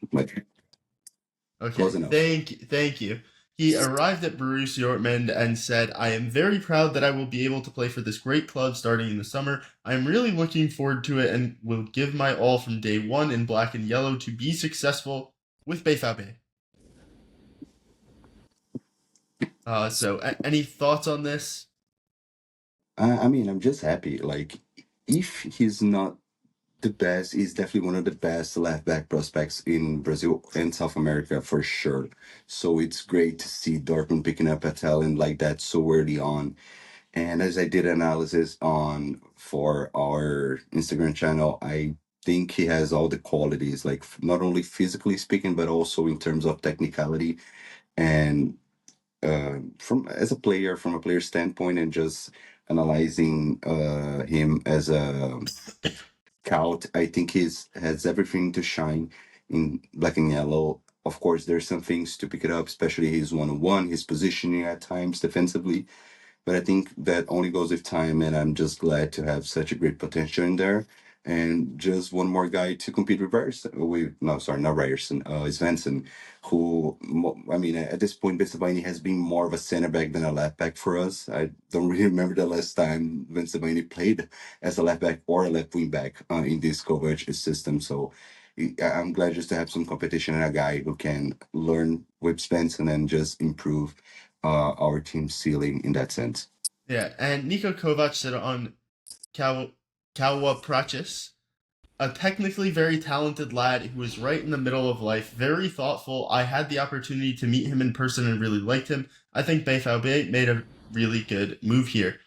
Okay, close enough. thank you. He arrived at Borussia Dortmund and said, "I am very proud that I will be able to play for this great club starting in the summer. I am really looking forward to it and will give my all from day one in black and yellow to be successful with BVB." Any thoughts on this? I mean, I'm just happy. Like, if he's not the best, he's definitely one of the best left back prospects in Brazil and South America for sure. So it's great to see Dortmund picking up a talent like that so early on. And as I did analysis on for our Instagram channel, I think he has all the qualities, like not only physically speaking, but also in terms of technicality and from a player standpoint, and just analyzing him as a scout, I think he's has everything to shine in black and yellow. Of course, there's some things to pick it up, especially his one-on-one, his positioning at times defensively. But I think that only goes with time, and I'm just glad to have such a great potential in there. And just one more guy to compete with Ryerson. No, sorry, not Ryerson. Svensson, I mean, at this point, Benstavini has been more of a center back than a left back for us. I don't really remember the last time Benstavini played as a left back or a left wing back in this Kovac system. So I'm glad just to have some competition and a guy who can learn with Svensson and just improve our team's ceiling in that sense. Yeah, and Niko Kovac said on Kaua Prates, a technically very talented lad who was right in the middle of life, very thoughtful. I had the opportunity to meet him in person and really liked him. I think BVB made a really good move here.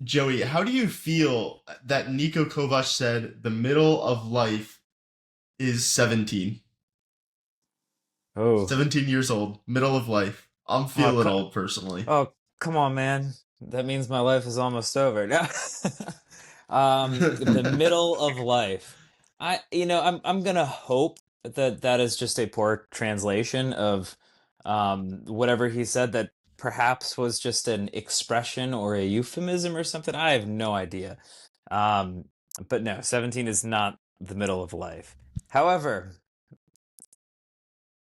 Joey, how do you feel that Niko Kovac said the middle of life is 17? Oh. 17 years old, middle of life. I'm feeling old personally. Oh, come on, man. That means my life is almost over. No. The middle of life. I'm gonna hope that that is just a poor translation of whatever he said, that perhaps was just an expression or a euphemism or something. I have no idea. Um, but no, 17 is not the middle of life. However,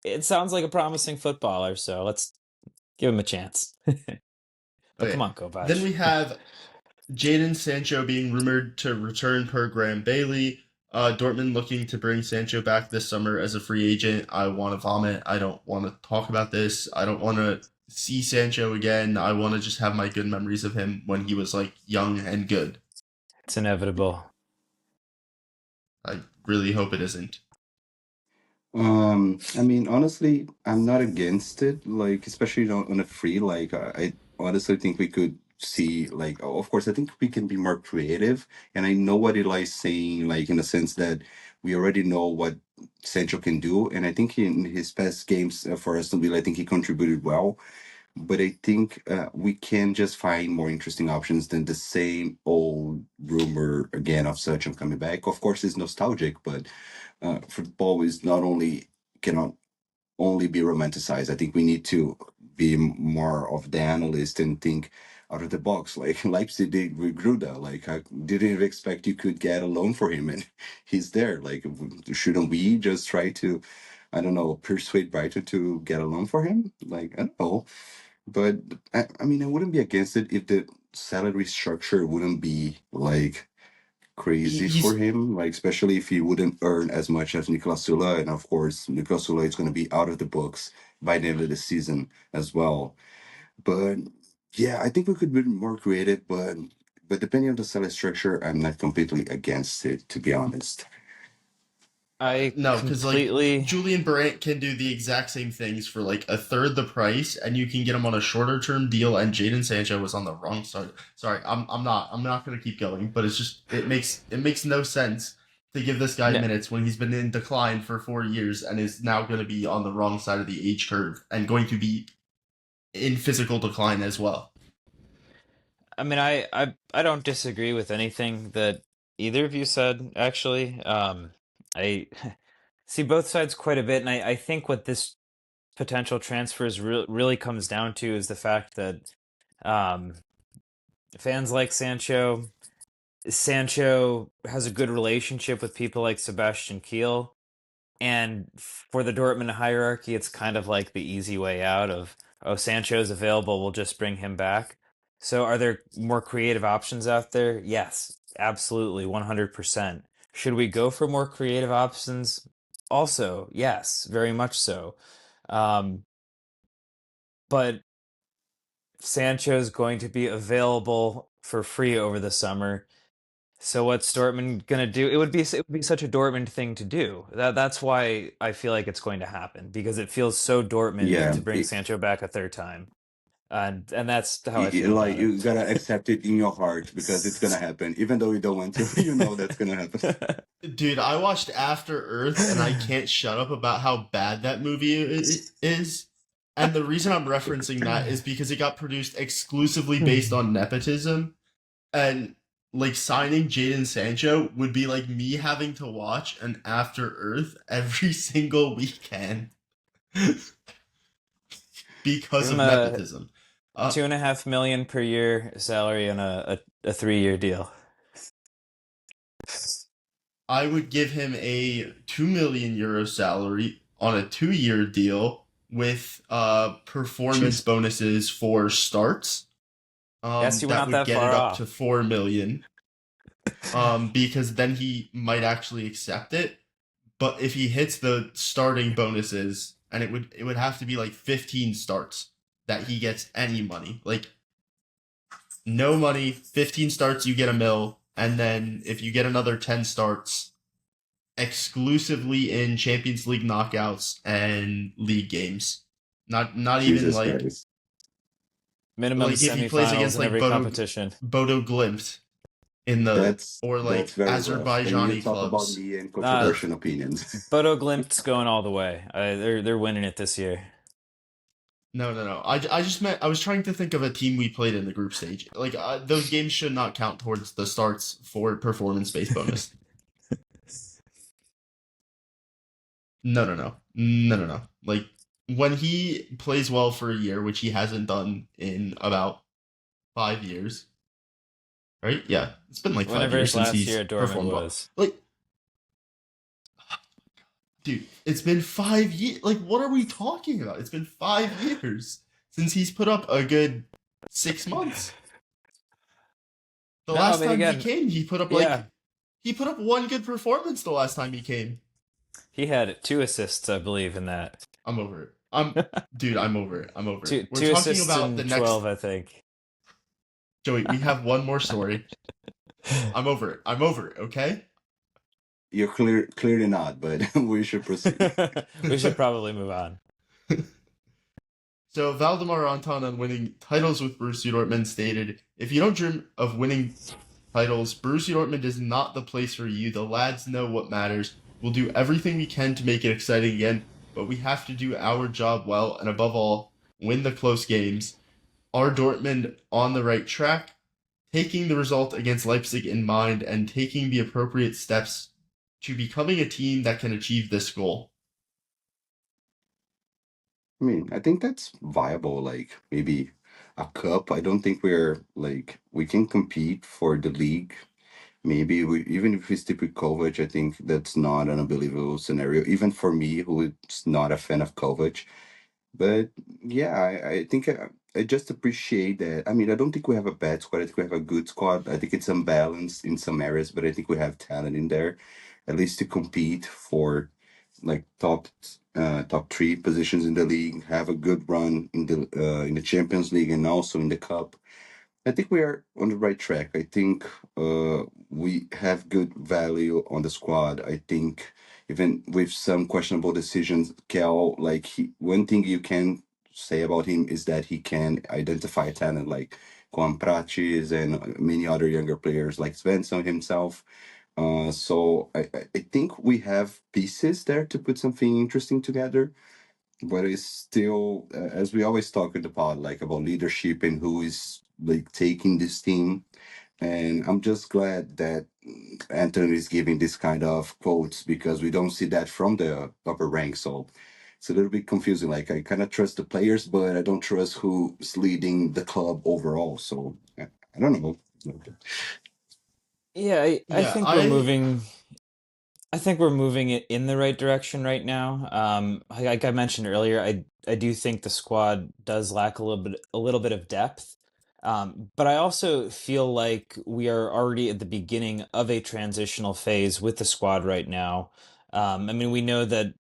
it sounds like a promising footballer, so let's give him a chance. But Okay. come on, Kovac. Then we have Jadon Sancho being rumored to return per Graham Bailey. Dortmund looking to bring Sancho back this summer as a free agent. I want to vomit. I don't want to talk about this. I don't want to see Sancho again. I want to just have my good memories of him when he was like young and good. It's inevitable. I really hope it isn't. I mean, honestly, I'm not against it. Like, especially on a free. Like, I honestly think we could see. Like, of course, I think we can be more creative. And I know what Eli's saying. Like, in the sense that we already know what Sancho can do, and I think in his past games for Aston Villa, I think he contributed well. But I think we can just find more interesting options than the same old rumor again of Sancho coming back. Of course, it's nostalgic, but football is not only cannot only be romanticized. I think we need to be more of the analyst and think out of the box. Like Leipzig did with Gruda. Like I didn't even expect you could get a loan for him, and he's there. Like shouldn't we just try to, I don't know, persuade Brighton to get a loan for him? Like I don't know, but I mean I wouldn't be against it if the salary structure wouldn't be like crazy for He's him, like especially if he wouldn't earn as much as Nicolas Sula, and of course Nicolas Sula is going to be out of the books by the end of the season as well. But yeah, I think we could be more creative, but depending on the salary structure, I'm not completely against it, to be honest. I no, because like completely. Julian Brandt can do the exact same things for like a third the price, and you can get him on a shorter term deal. And Jadon Sancho was on the wrong side. Sorry, I'm not gonna keep going, but it's just it makes no sense to give this guy No, minutes when he's been in decline for 4 years and is now going to be on the wrong side of the age curve and going to be in physical decline as well. I mean, I don't disagree with anything that either of you said, actually. I see both sides quite a bit, and I think what this potential transfers really comes down to is the fact that um, fans like Sancho. Sancho has a good relationship with people like Sebastian Kiel, and for the Dortmund hierarchy, it's kind of like the easy way out of, oh, Sancho's available, we'll just bring him back. So are there more creative options out there? Yes, absolutely, 100%. Should we go for more creative options? Also, yes, very much so. Um, but Sancho's going to be available for free over the summer. So what's Dortmund gonna do? It would be such a Dortmund thing to do. That's why I feel like it's going to happen, because it feels so Dortmund Yeah, to bring Sancho back a third time, and that's how I feel like about you gotta it. accept it in your heart because it's gonna happen, even though you don't want to. You know that's gonna happen. Dude, I watched After Earth and I can't shut up about how bad that movie is. And the reason I'm referencing that is because it got produced exclusively based on nepotism. And like signing Jadon Sancho would be like me having to watch an After Earth every single weekend Give because him of a nepotism. Uh, 2.5 million per year salary and a 3-year deal. I would give him a 2 million euro salary on a 2 year deal with performance Jeez. bonuses for starts. Yes, you were That not would that get it far up to off. 4 million. Because then he might actually accept it. But if he hits the starting bonuses, and it would have to be like 15 starts that he gets any money. Like no money, 15 starts you get a mil, and then if you get another 10 starts exclusively in Champions League knockouts and league games. Not even Jesus like Christ. Minimum if he plays semifinals against in like every competition. Bodo Glimt in the or That's like very rough. And you Azerbaijani talk about clubs. me and Uh, controversial opinions. Bodo Glimt's going all the way. They're winning it this year. No, no, no. I just meant I was trying to think of a team we played in the group stage. Like those games should not count towards the starts for performance based bonus. No, no, no, no, no, no. Like when he plays well for a year, which he hasn't done in about 5 years, right? Yeah, it's been like five Whenever years his since last he's year at Dortmund performed well. was. Like, dude, it's been 5 years. Like, what are we talking about? It's been 5 years since he's put up a good 6 months. The No, I last mean, time he again, came, yeah, he put up one good performance the last time he came. he had 2 assists, I believe, in that. I'm over it. Dude, I'm over it. I'm over it. Two We're two talking assists about the in next 12, I think. Joey, we have one more story. I'm over it. I'm over it, okay? You're clearly not, but we should proceed. We should probably move on. So Valdemar Anton on winning titles with Borussia Dortmund stated, "If you don't dream of winning titles, Borussia Dortmund is not the place for you. The lads know what matters. We'll do everything we can to make it exciting again, but we have to do our job well, and above all, win the close games. Are Dortmund on the right track? Taking the result against Leipzig in mind and taking the appropriate steps to becoming a team that can achieve this goal." I mean, I think that's viable. Like maybe a cup. I don't think we're like we can compete for the league. Maybe we, even if we stick with Kovac, I think that's not an unbelievable scenario. Even for me, who is not a fan of Kovac, but yeah, I think I just appreciate that. I mean, I don't think we have a bad squad. I think we have a good squad. I think it's unbalanced in some areas, but I think we have talent in there, at least to compete for like top three positions in the league, have a good run in the Champions League and also in the cup. I think we are on the right track. I think we have good value on the squad. I think even with some questionable decisions, Kel, like one thing you can say about him is that he can identify talent like Juan Prates and many other younger players like Svensson himself. So I think we have pieces there to put something interesting together, but it's still as we always talk in the pod like about leadership and who is like taking this team, and I'm just glad that Anthony is giving this kind of quotes because we don't see that from the upper ranks. So it's a little bit confusing. Like I kind of trust the players, but I don't trust who's leading the club overall. So I don't know. Yeah, I Yeah, think we're moving. I think we're moving it in the right direction right now. Like I mentioned earlier, I do think the squad does lack a little bit of depth. But I also feel like we are already at the beginning of a transitional phase with the squad right now. I mean, we know that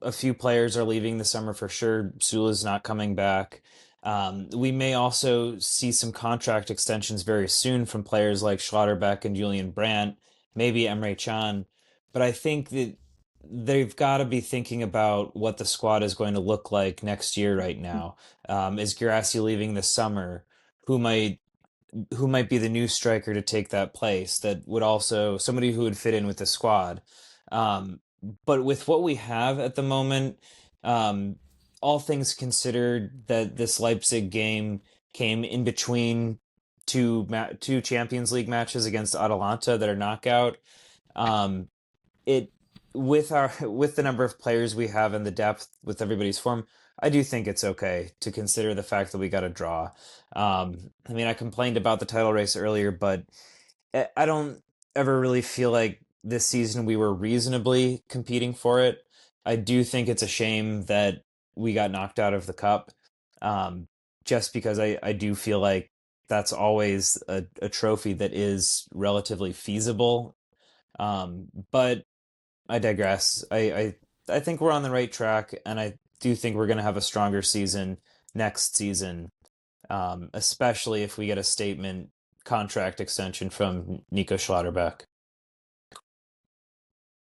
a few players are leaving the summer for sure. Sula's not coming back. We may also see some contract extensions very soon from players like Schlotterbeck and Julian Brandt, maybe Emre Can. But I think that they've got to be thinking about what the squad is going to look like next year right now. Is Guirassy leaving this summer? Who might who might be the new striker to take that place that would also somebody who would fit in with the squad. Um, but with what we have at the moment, um, all things considered, that this Leipzig game came in between two Champions League matches against Atalanta that are knockout. Um, it with our with the number of players we have and the depth with everybody's form, I do think it's okay to consider the fact that we got a draw. I mean, I complained about the title race earlier, but I don't ever really feel like this season we were reasonably competing for it. I do think it's a shame that we got knocked out of the cup, um, just because I do feel like that's always a trophy that is relatively feasible. But I digress. I think we're on the right track, and I do think we're going to have a stronger season next season, especially if we get a statement contract extension from Nico Schlotterbeck.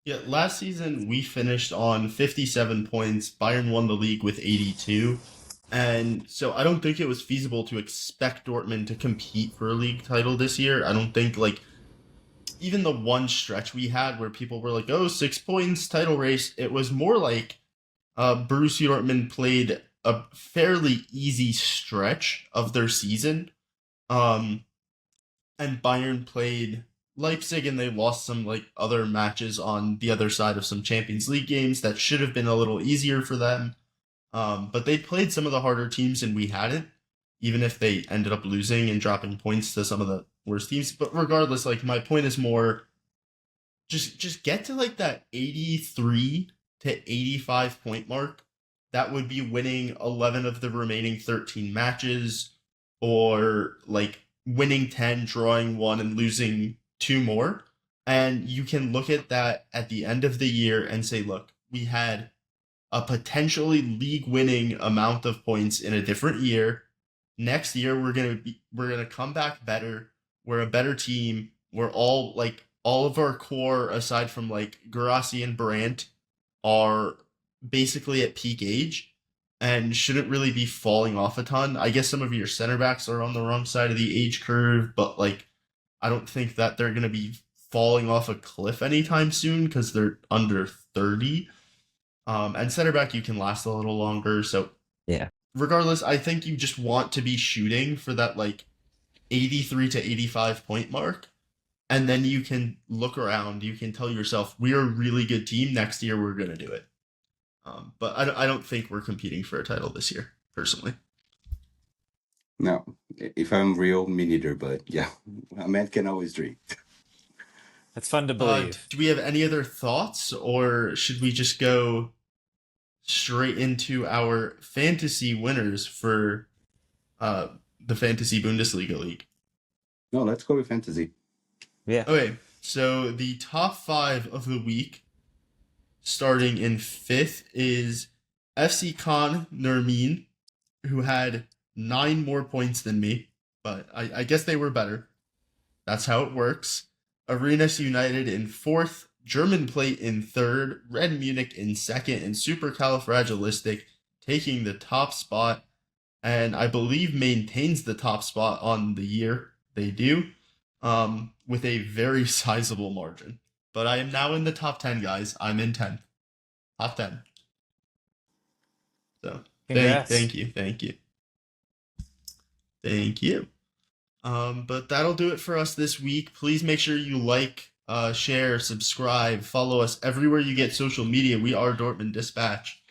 yeah. Last season we finished on 57 points. Bayern won the league with 82. And so I don't think it was feasible to expect Dortmund to compete for a league title this year. I don't think like even the one stretch we had where people were like, "Oh, 6 points, title race." It was more like Borussia Dortmund played a fairly easy stretch of their season, um, and Bayern played Leipzig, and they lost some like other matches on the other side of some Champions League games that should have been a little easier for them. But they played some of the harder teams, and we hadn't. Even if they ended up losing and dropping points to some of the worst teams, but regardless, like my point is more just get to like that 83 to 85 point mark. That would be winning 11 of the remaining 13 matches, or like winning 10, drawing one, and losing two more. And you can look at that at the end of the year and say, look, we had a potentially league winning amount of points in a different year. Next year we're gonna come back better. We're a better team. We're all like all of our core aside from like Garasi and Brandt are basically at peak age and shouldn't really be falling off a ton. I guess some of your center backs are on the wrong side of the age curve, but like I don't think that they're gonna be falling off a cliff anytime soon because they're under 30. And center back you can last a little longer. So Yeah. regardless, I think you just want to be shooting for that like 83 to 85 point mark. And then you can look around. You can tell yourself, we're a really good team. Next year, we're going to do it. But I don't think we're competing for a title this year, personally. No, if I'm real, me neither. But yeah, a man can always dream. That's fun to believe. Do we have any other thoughts, or should we just go straight into our fantasy winners for the Fantasy Bundesliga League? No, let's go with fantasy. Yeah. Okay, so the top 5 of the week, starting in 5th, is FC Khan Nermin, who had 9 more points than me, but I guess they were better. That's how it works. Arenas United in 4th, German Plate in 3rd, Red Munich in 2nd, and Supercalifragilistic taking the top spot, and I believe maintains the top spot on the year. They do, with a very sizable margin. But I am now in the top 10, guys. I'm in 10th. Top 10. So, thank you. But that'll do it for us this week. Please make sure you like, share, subscribe, follow us everywhere you get social media. We are Dortmund Dispatch.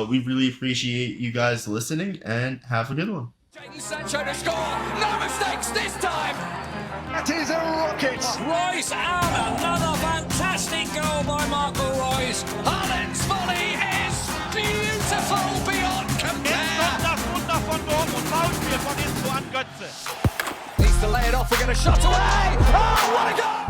We really appreciate you guys listening, and have a good one. Jadon Sancho to score. No mistakes this time. That is a rocket. Royce out. Another fantastic goal by Marco Royce. Haaland's volley is beautiful beyond Jetzt compare. kommt das Wunder von Dortmund. Foulspiel von Inso an Götze. Needs to lay it off. We're going to shot away. Oh, what a goal!